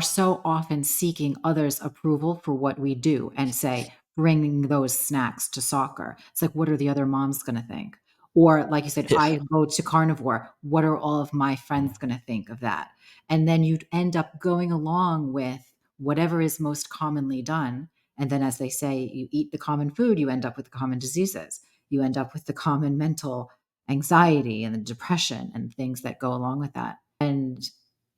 so often seeking others' approval for what we do and say, bringing those snacks to soccer. It's like, what are the other moms going to think? Or, like you said, Yeah. I go to Carnivore. What are all of my friends going to think of that? And then you'd end up going along with whatever is most commonly done. And then, as they say, you eat the common food, you end up with the common diseases. You end up with the common mental anxiety and the depression and things that go along with that. And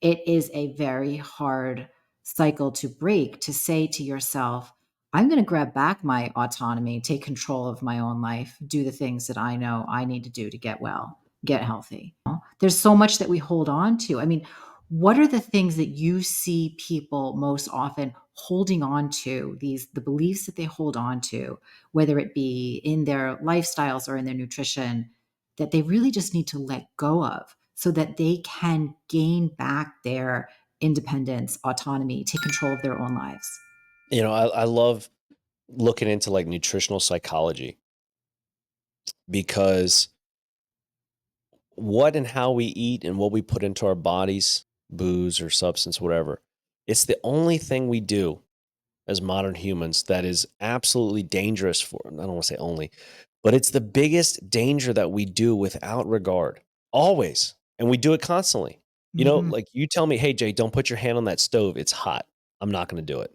it is a very hard cycle to break, to say to yourself, I'm going to grab back my autonomy, take control of my own life, do the things that I know I need to do to get well, get healthy. There's so much that we hold on to. I mean, what are the things that you see people most often holding on to, the beliefs that they hold on to, whether it be in their lifestyles or in their nutrition, that they really just need to let go of so that they can gain back their independence, autonomy, take control of their own lives? I love looking into like nutritional psychology because what and how we eat and what we put into our bodies, booze or substance, whatever, it's the only thing we do as modern humans that is absolutely dangerous for, I don't want to say only, but it's the biggest danger that we do without regard, always. And we do it constantly. Mhm. Like you tell me, hey, Jay, don't put your hand on that stove. It's hot. I'm not going to do it.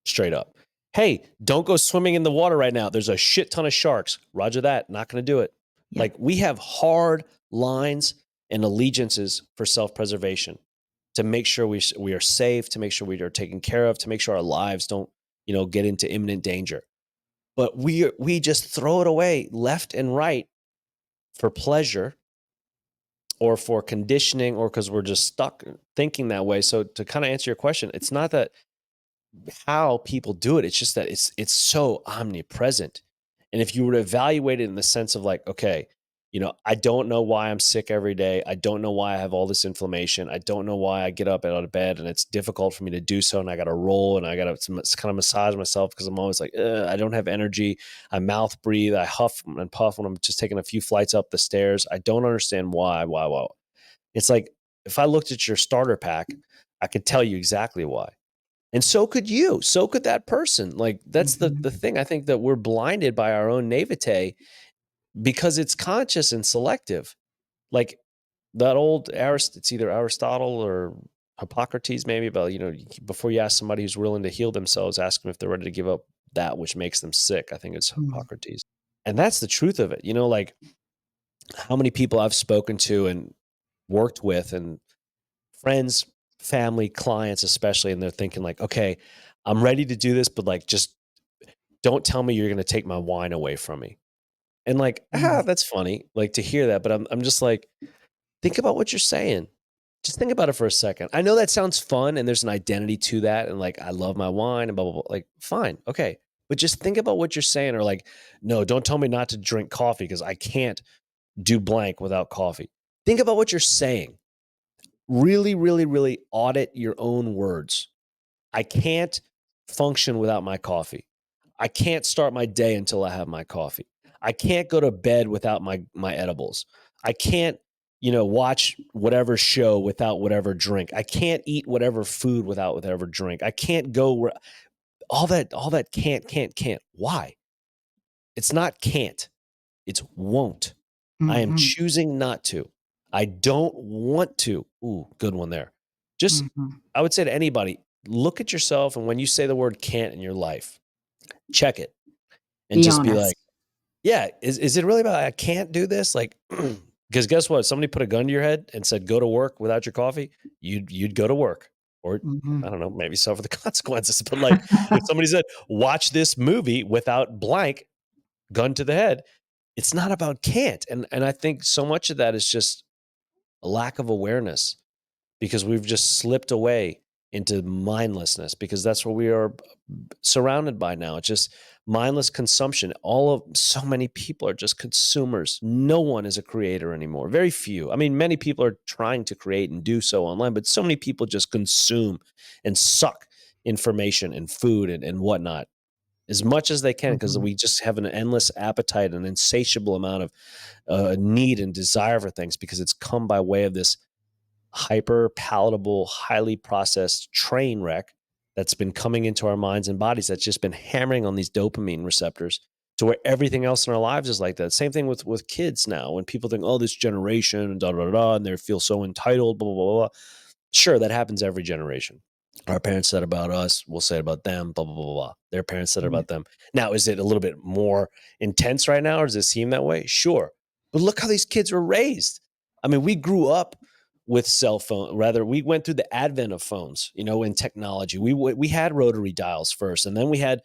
Straight up. Hey, don't go swimming in the water right now. There's a shit ton of sharks. Roger that. Not going to do it. Like Yep. we have hard lines and allegiances for self-preservation to make sure we are safe, to make sure we are taken care of, to make sure our lives don't, get into imminent danger. But we just throw it away left and right for pleasure or for conditioning or because we're just stuck thinking that way. So to kind of answer your question, it's not that how people do it. It's just that it's so omnipresent. And if you were to evaluate it in the sense of like, okay, I don't know why I'm sick every day. I don't know why I have all this inflammation. I don't know why I get up out of bed and it's difficult for me to do so. And I got to roll and I got to kind of massage myself because I'm always like, I don't have energy. I mouth breathe. I huff and puff when I'm just taking a few flights up the stairs. I don't understand why. Why. It's like if I looked at your starter pack, I could tell you exactly why. And so could you. So could that person. Like that's the Mhm. thing. I think that we're blinded by our own naivete because it's conscious and selective. Like that old it's either Aristotle or Hippocrates maybe about, before you ask somebody who's willing to heal themselves, ask them if they're ready to give up that which makes them sick. I think it's Mm. Hippocrates. And that's the truth of it. Like how many people I've spoken to and worked with and friends, family, clients, especially, and they're thinking like, okay, I'm ready to do this, but like, just don't tell me you're going to take my wine away from me. And like, Mm. that's funny, like to hear that, but I'm just like, think about what you're saying. Just think about it for a second. I know that sounds fun and there's an identity to that. And like, I love my wine and blah, blah, blah. Like, fine. Okay. But just think about what you're saying, or like, no, don't tell me not to drink coffee because I can't do blank without coffee. Think about what you're saying. Really, really, really audit your own words. I can't function without my coffee. I can't start my day until I have my coffee. I can't go to bed without my edibles. I can't, watch whatever show without whatever drink. I can't eat whatever food without whatever drink. I can't go where all that can't. Why? It's not can't. It's won't. I am Mhm. choosing not to. I don't want to. Ooh, good one there. Just Mhm. I would say to anybody, look at yourself, and when you say the word can't in your life, check it and Be just be like, honest. yeah, is it really about I can't do this? Like, because guess what? Somebody put a gun to your head and said, go to work without your coffee, you'd go to work. Or I Mhm. don't know, maybe suffer the consequences. But like if somebody said, watch this movie without blank, gun to the head, it's not about can't. And I think so much of that is just a lack of awareness because we've just slipped away into mindlessness because that's what we are surrounded by now. It's just mindless consumption. So many people are just consumers. No one is a creator anymore. Very few. I mean, many people are trying to create and do so online, but so many people just consume and suck information and food and whatnot as much as they can because Mhm. we just have an endless appetite, an insatiable amount of need and desire for things because it's come by way of this hyper palatable, highly processed train wreck that's been coming into our minds and bodies that's just been hammering on these dopamine receptors to where everything else in our lives is like that. Same thing with kids now. When people think, oh, this generation and da da da, and they feel so entitled, blah blah blah blah. Sure, that happens every generation. Our parents said about us, we'll say about them, blah, blah, blah, blah. Their parents said Yeah. about them. Now, is it a little bit more intense right now, or does it seem that way? Sure. But look how these kids were raised. I mean, we grew up with cell phone. Rather, we went through the advent of phones, in technology. We had rotary dials first, and then we had,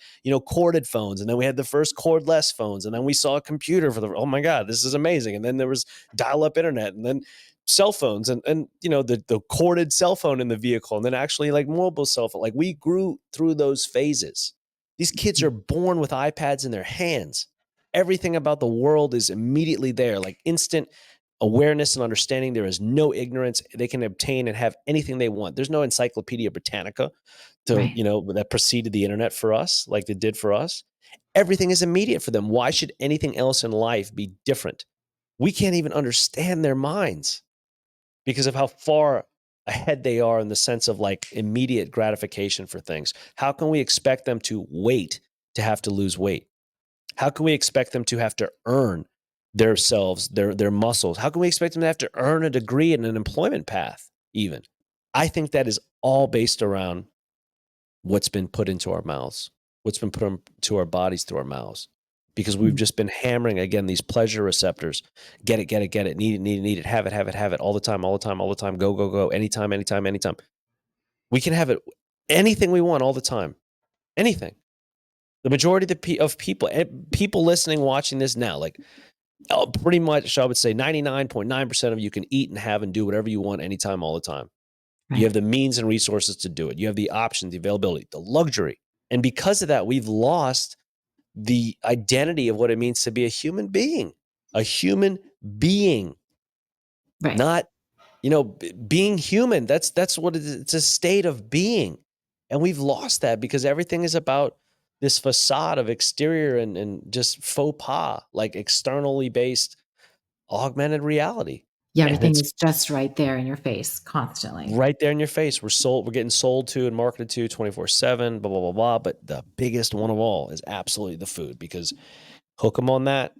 corded phones, and then we had the first cordless phones, and then we saw a computer oh my God, this is amazing. And then there was dial-up internet, and then cell phones and the corded cell phone in the vehicle and then actually like mobile cell phone. Like we grew through those phases. These kids are born with iPads in their hands. Everything about the world is immediately there, like instant awareness and understanding. There is no ignorance. They can obtain and have anything they want. There's no Encyclopedia Britannica Right. that preceded the internet for us like they did for us. Everything is immediate for them. Why should anything else in life be different? We can't even understand their minds because of how far ahead they are in the sense of like immediate gratification for things. How can we expect them to wait to have to lose weight? How can we expect them to have to earn themselves, their muscles? How can we expect them to have to earn a degree in an employment path even? I think that is all based around what's been put into our mouths, what's been put into our bodies through our mouths. Because we've Mm. just been hammering again these pleasure receptors. Get it, get it, get it, need it, have it, have it, have it, all the time, all the time, all the time, go, go, go, anytime, anytime, anytime. We can have it anything we want all the time. Anything. The majority of people listening, watching this now, like pretty much, I would say 99.9% of you can eat and have and do whatever you want anytime, all the time. You Right. have the means and resources to do it. You have the options, the availability, the luxury. And because of that, we've lost the identity of what it means to be a human being. A human being, Right. not, being human. That's what it is. It's a state of being. And we've lost that because everything is about this facade of exterior and just faux pas, like externally based augmented reality. Yeah, And everything it's is just right there in your face constantly. right there in your face. We're getting sold to and marketed to 24/7, blah, blah, blah, blah. But the biggest one of all is absolutely the food, because hook them on that,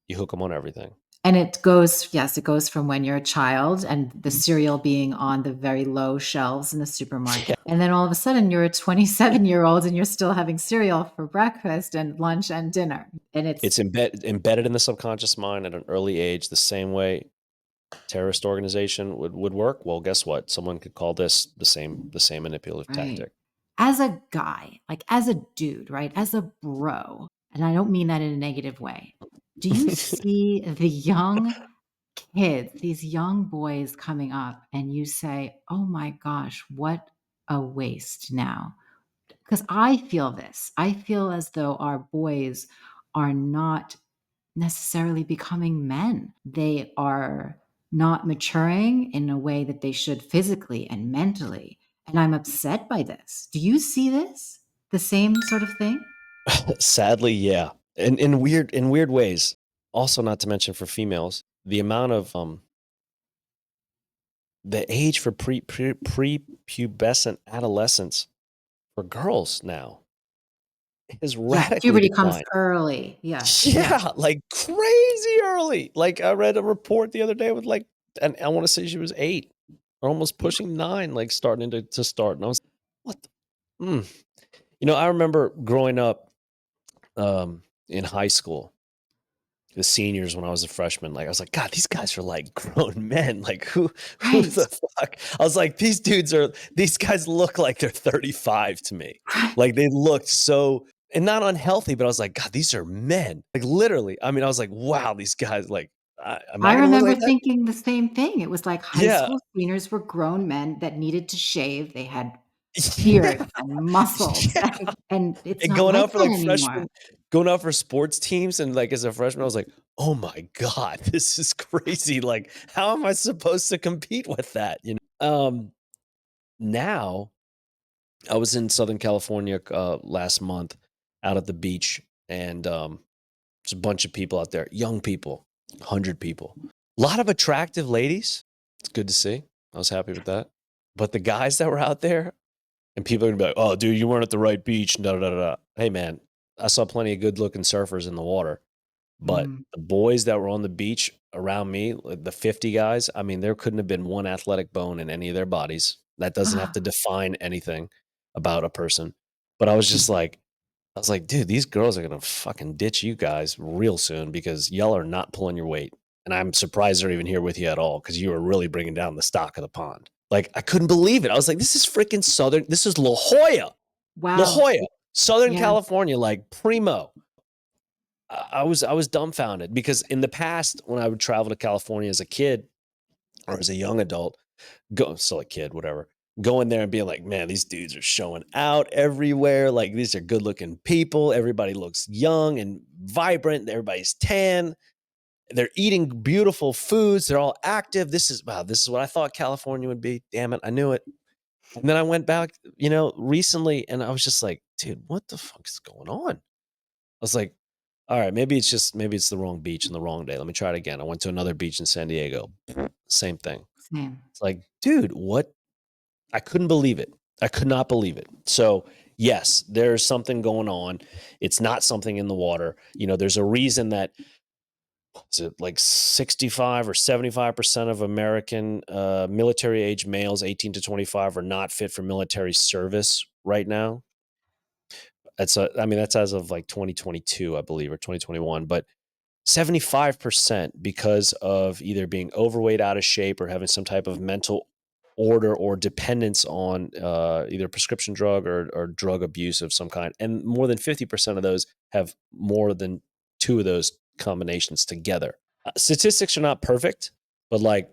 you hook them on everything. And it goes yes, it goes from when you're a child and the cereal being on the very low shelves in the Yeah. supermarket, and then all of a sudden you're a 27-year-old and you're still having cereal for breakfast and lunch and dinner, and it's It's embedded in the subconscious mind at an early age, the same way terrorist organization would work. Well, guess what? Someone could call this the same manipulative right. tactic. As a guy, like, as a dude, right, as a bro, and I don't mean that in a negative way, do you see the young kids, these young boys coming up and you say, "Oh my gosh, what a waste now." Because I feel this. I feel as though our boys are not necessarily becoming men. They are not maturing in a way that they should physically and mentally. And I'm upset by this. Do you see this? The same sort of thing? Sadly, yeah. In weird ways. Also, not to mention for females, the amount of the age for prepubescent adolescence for girls now has Yeah, radically puberty comes declined. early. Yes. Yeah. Yeah, like crazy early. Like I read a report the other day with like, and I want to say she was 8 or almost pushing 9, like starting to start. And I was, what? Mm. I remember growing up in high school, the seniors when I was a freshman. Like I was like, God, these guys are like grown men. Like who Right. the fuck? I was like, these guys look like they're 35 to me. Right. Like they looked so, and not unhealthy, but I was like, God, these are men. Like literally. I mean, I was like, wow, these guys, like, am I I gonna look remember like that? thinking the same thing. It was like high Yeah. school seniors were grown men that needed to shave. They had Yeah. beards and muscles, Yeah. and it's And not going like out for that like anymore. going out for sports teams, and like as a freshman, I was like, oh my God, this is crazy. Like, how am I supposed to compete with that? Now I was in Southern California last month out at the beach, and there's a bunch of people out there, young people, 100 people, a lot of attractive ladies. It's good to see. I was happy with that. But the guys that were out there, and people are gonna be like, "Oh, dude, you weren't at the right beach." Da da da da. Hey, man, I saw plenty of good-looking surfers in the water, but Mm. the boys that were on the beach around me, like the 50 guys, I mean, there couldn't have been one athletic bone in any of their bodies. That doesn't have Ah, to define anything about a person. But I was like, dude, these girls are gonna fucking ditch you guys real soon because y'all are not pulling your weight. And I'm surprised they're even here with you at all because you are really bringing down the stock of the pond. Like, I couldn't believe it. I was like, this is freaking Southern. This is La Jolla, La wow. Jolla, Southern Yeah. California, like primo. I was dumbfounded because in the past, when I would travel to California as a kid or as a young adult, still a kid, whatever, going there and being like, man, these dudes are showing out everywhere. Like these are good looking people. Everybody looks young and vibrant. Everybody's tan. They're eating beautiful foods. They're all active. This is what I thought California would be. Damn it, I knew it. And then I went back, recently, and I was just like, dude, what the fuck is going on? I was like, all right, maybe it's the wrong beach and the wrong day. Let me try it again. I went to another beach in San Diego. Same thing. Same. It's like, dude, what? I couldn't believe it. I could not believe it. So, yes, there's something going on. It's not something in the water. There's a reason that is it like 65 or 75% of American military age males 18 to 25 are not fit for military service right now. I mean, that's as of like 2022, I believe, or 2021. But 75% because of either being overweight, out of shape, or having some type of mental order or dependence on either prescription drug or drug abuse of some kind. And more than 50% of those have more than two of those combinations together. Statistics are not perfect, but like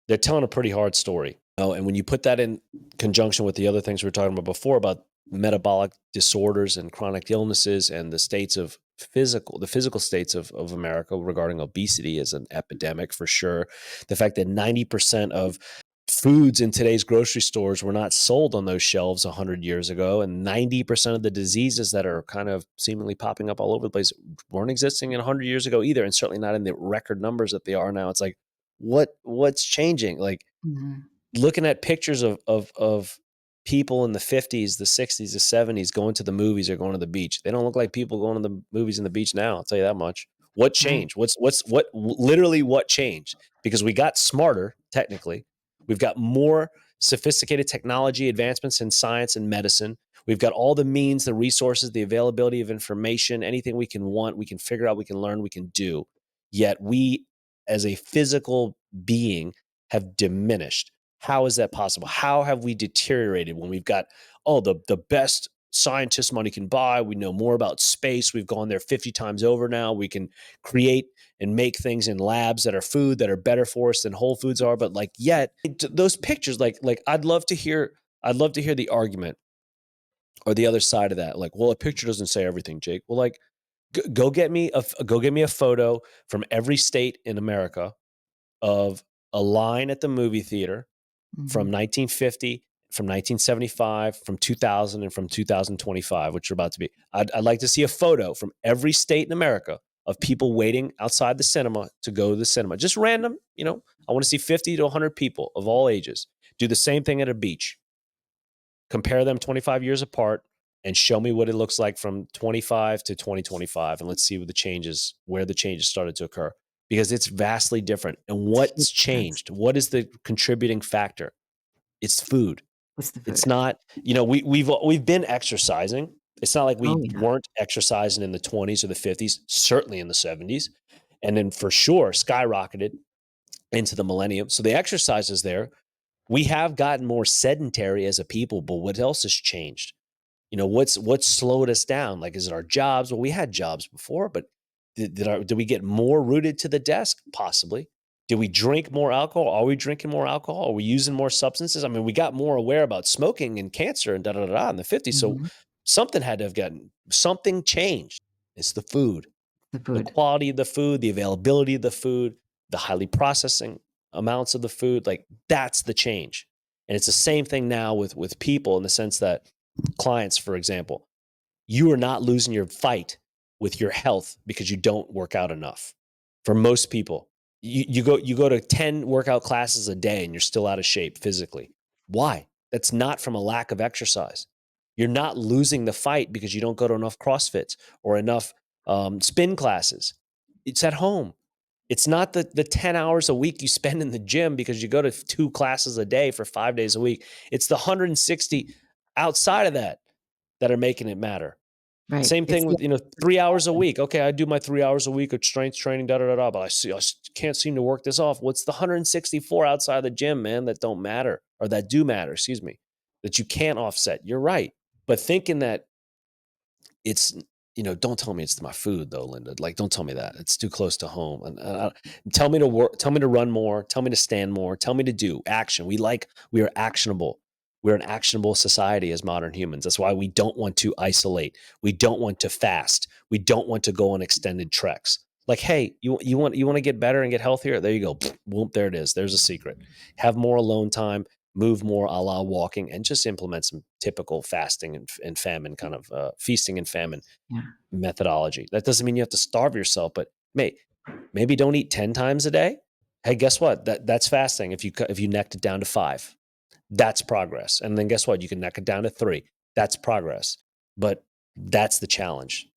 they're telling a pretty hard story. Oh, and when you put that in conjunction with the other things we were talking about before about metabolic disorders and chronic illnesses and the physical states of America regarding obesity as an epidemic for sure. The fact that 90% of foods in today's grocery stores were not sold on those shelves 100 years ago, and 90% of the diseases that are kind of seemingly popping up all over the place weren't existing in 100 years ago either, and certainly not in the record numbers that they are now. It's like, what's changing? Like, Mhm. looking at pictures of people in the 50s, the 60s, the 70s going to the movies or going to the beach. They don't look like people going to the movies and the beach now. I'll tell you that much. What Right. changed? What literally what changed? Because we got smarter, technically. We've got more sophisticated technology advancements in science and medicine. We've got all the means, the resources, the availability of information, anything we can want, we can figure out, we can learn, we can do. Yet we, as a physical being, have diminished. How is that possible? How have we deteriorated when we've got, oh, the best scientists money can buy? We know more about space. We've gone there 50 times over now. We can create and make things in labs that are food that are better for us than whole foods are. But like, yet those pictures, like I'd love to hear the argument or the other side of that. Like, well, a picture doesn't say everything, Jake. Well, like, go get me a photo from every state in America of a line at the movie theater from Mhm. 1950, from 1975, from 2000, and from 2025, which are about to be. I'd like to see a photo from every state in America of people waiting outside the cinema to go to the cinema. Just random, I want to see 50 to 100 people of all ages do the same thing at a beach. Compare them 25 years apart and show me what it looks like from 25 to 2025. And let's see where the changes started to occur, because it's vastly different. And Huge what's difference. changed? What is the contributing factor? It's food. What's the It's food? not, we've been exercising. It's not like Oh, we yeah. weren't exercising in the 20s or the 50s, certainly in the 70s, and then for sure skyrocketed into the millennium. So the exercise is there. We have gotten more sedentary as a people, but what else has changed? What's slowed us down? Like, is it our jobs? Well, we had jobs before, but did we get more rooted to the desk? Possibly. Did we drink more alcohol? Are we drinking more alcohol? Are we using more substances? I mean, we got more aware about smoking and cancer and da da da in the 50s. So Mhm. something had to have gotten something changed. It's the food, The the food. quality of the food, the availability of the food, the highly processing amounts of the food. Like, that's the change. And it's the same thing now with people, in the sense that clients, for example, you are not losing your fight with your health because you don't work out enough. For most people, you go to 10 workout classes a day and you're still out of shape physically. Why? That's not from a lack of exercise. You're not losing the fight because you don't go to enough CrossFits or enough spin classes. It's at home. It's not the 10 hours a week you spend in the gym because you go to 2 classes a day for 5 days a week. It's the 160 outside of that are making it matter. Right. Same It's thing the with, 3 hours a week. Okay, I do my 3 hours a week of strength training, da da da da. But I can't seem to work this off. What's the 164 outside the gym, man, that don't matter, or that do matter? Excuse me, that you can't offset. You're right, but thinking that it's, don't tell me it's my food though, Linda. Like, don't tell me that. It's too close to home. And tell me to work. Tell me to run more. Tell me to stand more. Tell me to do action. We are actionable. We're an actionable society as modern humans. That's why we don't want to isolate. We don't want to fast. We don't want to go on extended treks. Like, hey, you want to get better and get healthier? There you go. Boom, there it is. There's a secret. Have more alone time, move more a la walking, and just implement some typical fasting and famine kind of feasting and famine Yeah. methodology. That doesn't mean you have to starve yourself, but maybe don't eat 10 times a day. Hey, guess what? That's fasting. If you necked it down to 5, that's progress. And then guess what? You can neck it down to 3. That's progress. But that's the challenge.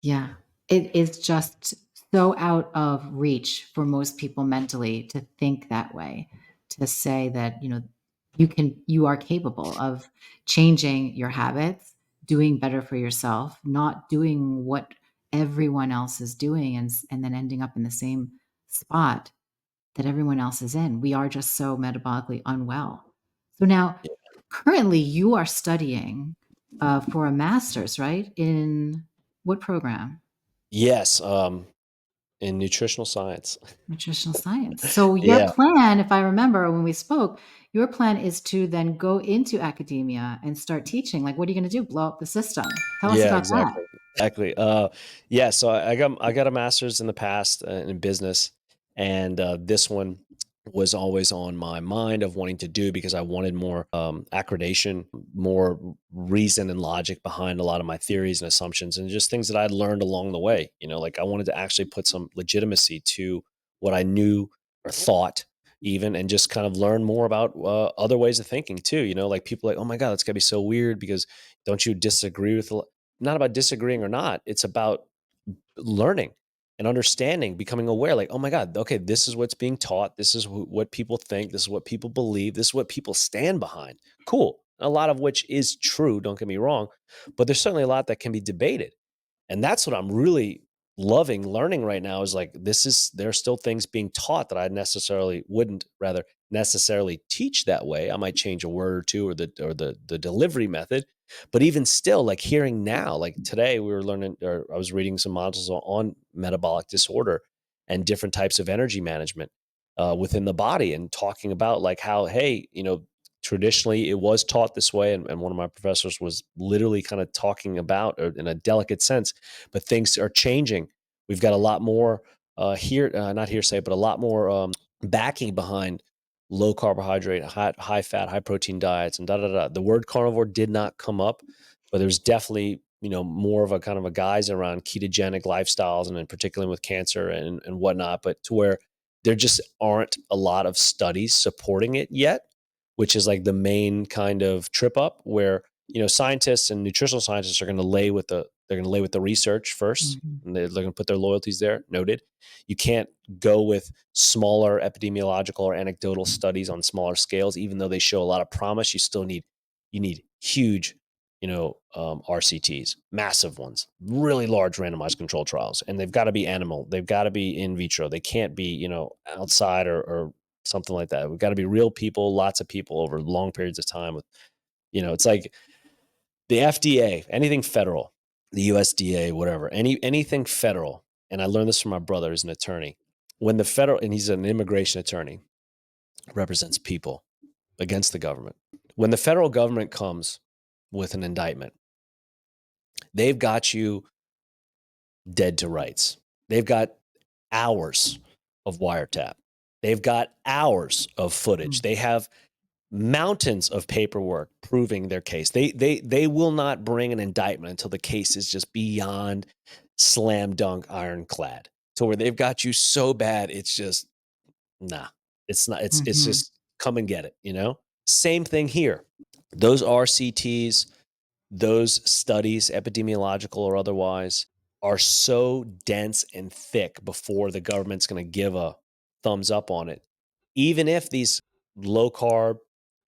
Yeah. It is just so out of reach for most people mentally to think that way, to say that, you are capable of changing your habits, doing better for yourself, not doing what everyone else is doing and then ending up in the same spot that everyone else is in. We are just so metabolically unwell. So now, currently, you are studying for a master's, right? In what program? Yes, in nutritional science. Nutritional science. So your Yeah. plan, if I remember when we spoke, your plan is to then go into academia and start teaching. Like, what are you going to do? Blow up the system? Tell us Yeah, about that. exactly. Exactly. Yeah, so I got a master's in the past in business, and this one was always on my mind of wanting to do, because I wanted more accreditation, more reason and logic behind a lot of my theories and assumptions, and just things that I'd learned along the way. Like, I wanted to actually put some legitimacy to what I knew or thought even, and just kind of learn more about other ways of thinking too. Like people like, oh my God, that's gotta be so weird because don't you disagree with, not about disagreeing or not. It's about learning and understanding, becoming aware, like, oh my God, okay, this is what's being taught. This is what people think. This is what people believe. This is what people stand behind. Cool. A lot of which is true. Don't get me wrong, but there's certainly a lot that can be debated. And that's what I'm really loving learning right now is like, there are still things being taught that I necessarily wouldn't rather necessarily teach that way. I might change a word or two, or the delivery method. But even still, like hearing now, like today we were learning, or I was reading some modules on metabolic disorder and different types of energy management within the body, and talking about like how, hey, traditionally it was taught this way. And one of my professors was literally kind of talking about, or in a delicate sense, but things are changing. We've got a lot more not hearsay, but a lot more backing behind low carbohydrate, high fat, high protein diets, and da da da. The word carnivore did not come up, but there's definitely more of a kind of a guise around ketogenic lifestyles, and in particular with cancer and whatnot. But to where there just aren't a lot of studies supporting it yet, which is like the main kind of trip up, where scientists and nutritional scientists are going to lay with the research first, Mhm. and they're going to put their loyalties there. Noted. You can't go with smaller epidemiological or anecdotal studies on smaller scales, even though they show a lot of promise. You need huge, RCTs, massive ones, really large randomized control trials, and they've got to be animal. They've got to be in vitro. They can't be, outside or something like that. We've got to be real people, lots of people over long periods of time. With, it's like the FDA, anything federal, the USDA, whatever, anything federal. And I learned this from my brother, who's an attorney. When the federal, and he's an immigration attorney, represents people against the government. When the federal government comes with an indictment, they've got you dead to rights. They've got hours of wiretap. They've got hours of footage. Mm. They have mountains of paperwork proving their case. They will not bring an indictment until the case is just beyond slam dunk ironclad. To where they've got you so bad, it's just nah. It's not. It's Mhm. just come and get it. Same thing here. Those RCTs, those studies, epidemiological or otherwise, are so dense and thick before the government's going to give a thumbs up on it. Even if these low carb,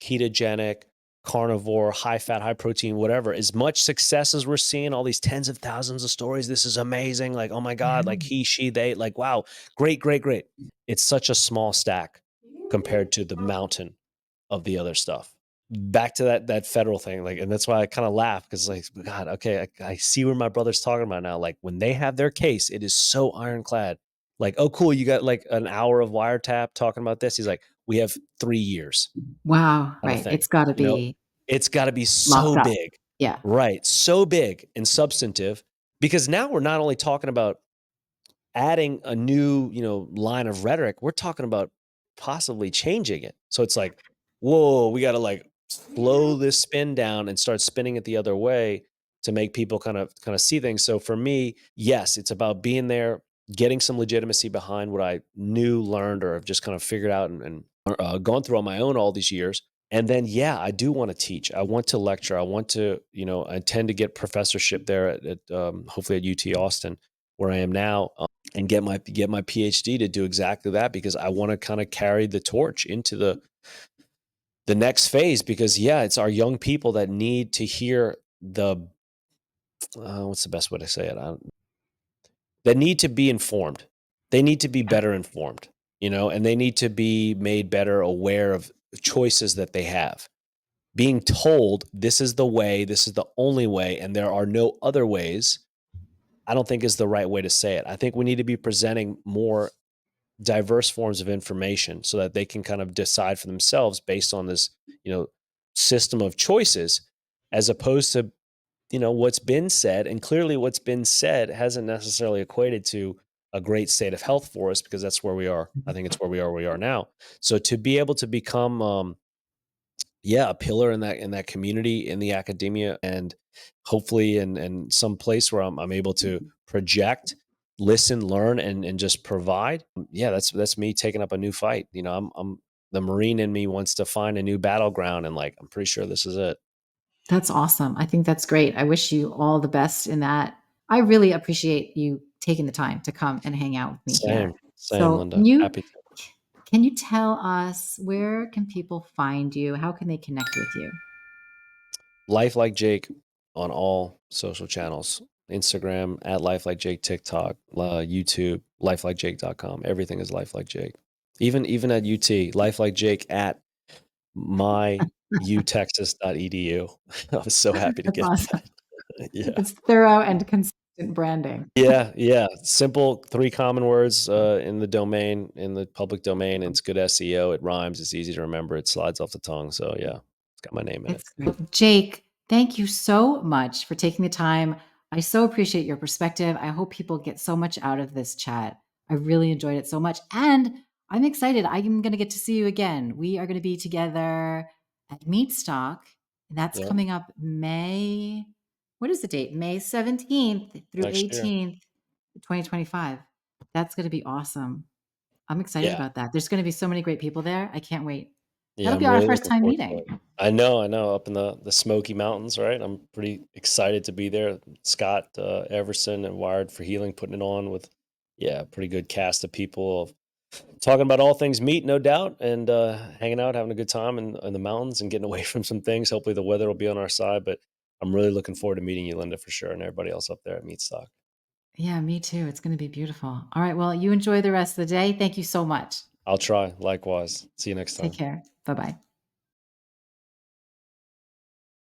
ketogenic, carnivore, high fat, high protein, whatever, as much success as we're seeing, all these tens of thousands of stories, this is amazing. Like, oh my God, like he, she, they, like, wow, great, great, great. It's such a small stack compared to the mountain of the other stuff. Back to that federal thing, like, and that's why I kind of laugh, because like, God, okay, I see where my brother's talking about now. Like when they have their case, it is so ironclad. Like, oh, cool, you got like an hour of wiretap talking about this. He's like, we have 3 years Wow, on a right. thing. It's gotta You know, be it's got to be locked so up. big, Yeah. right? So big and substantive, because now we're not only talking about adding a new, line of rhetoric, we're talking about possibly changing it. So it's like, whoa, we got to like slow this spin down and start spinning it the other way to make people kind of see things. So for me, yes, it's about being there, getting some legitimacy behind what I knew, learned, or have just kind of figured out and gone through on my own all these years. And then, yeah, I do want to teach. I want to lecture. I want to, I intend to get professorship there at hopefully at UT Austin, where I am now, and get my PhD to do exactly that, because I want to kind of carry the torch into the next phase. Because yeah, it's our young people that need to hear the what's the best way to say it? That need to be informed. They need to be better informed, and they need to be made better aware of choices that they have. Being told this is the way, this is the only way, and there are no other ways, I don't think is the right way to say it. I think we need to be presenting more diverse forms of information so that they can kind of decide for themselves based on this, system of choices, as opposed to, what's been said. And clearly what's been said hasn't necessarily equated to a great state of health for us, because that's where we are. I think it's where we are now. So to be able to become, yeah, a pillar in that community, in the academia, and hopefully in some place where I'm able to project listen, learn, and just provide. Yeah, that's me taking up a new fight. I'm the Marine in me wants to find a new battleground, and like I'm pretty sure this is it. That's awesome. I think that's great. I wish you all the best in that. I really appreciate you taking the time to come and hang out with me here. Same, So, Linda. Happy to. can you tell us where can people find you? How can they connect with you? Life like Jake on all social channels. Instagram at Life Like Jake, TikTok, YouTube, lifelikejake.com. Everything is Life Like Jake. Even at UT, Life Like Jake at myutexas.edu. I was so happy to That's get awesome. that. Yeah. It's thorough and consistent branding. Yeah, yeah. Simple 3 common words, in the domain, in the public domain, and it's good SEO, it rhymes, it's easy to remember, it slides off the tongue, so yeah, it's got my name in it. It's great. Jake, thank you so much for taking the time. I so appreciate your perspective. I hope people get so much out of this chat. I really enjoyed it so much. And I'm excited. I'm going to get to see you again. We are going to be together at Meatstock. And that's Yeah, coming up May. What is the date? May 17th through next year. 18th, 2025. That's going to be awesome. I'm excited Yeah. about that. There's going to be so many great people there. I can't wait. Yeah, That'll be I'm our really first looking time forward to meeting. it. I know, up in the Smoky Mountains, right? I'm pretty excited to be there. Scott, Everson and Wired for Healing putting it on with, yeah, a pretty good cast of people talking about all things meat, no doubt, and, hanging out, having a good time in the mountains and getting away from some things. Hopefully, the weather will be on our side, but I'm really looking forward to meeting you, Linda, for sure, and everybody else up there at Meatstock. Yeah, me too. It's going to be beautiful. All right. Well, you enjoy the rest of the day. Thank you so much. I'll try. Likewise. See you next Take time. care. Bye bye.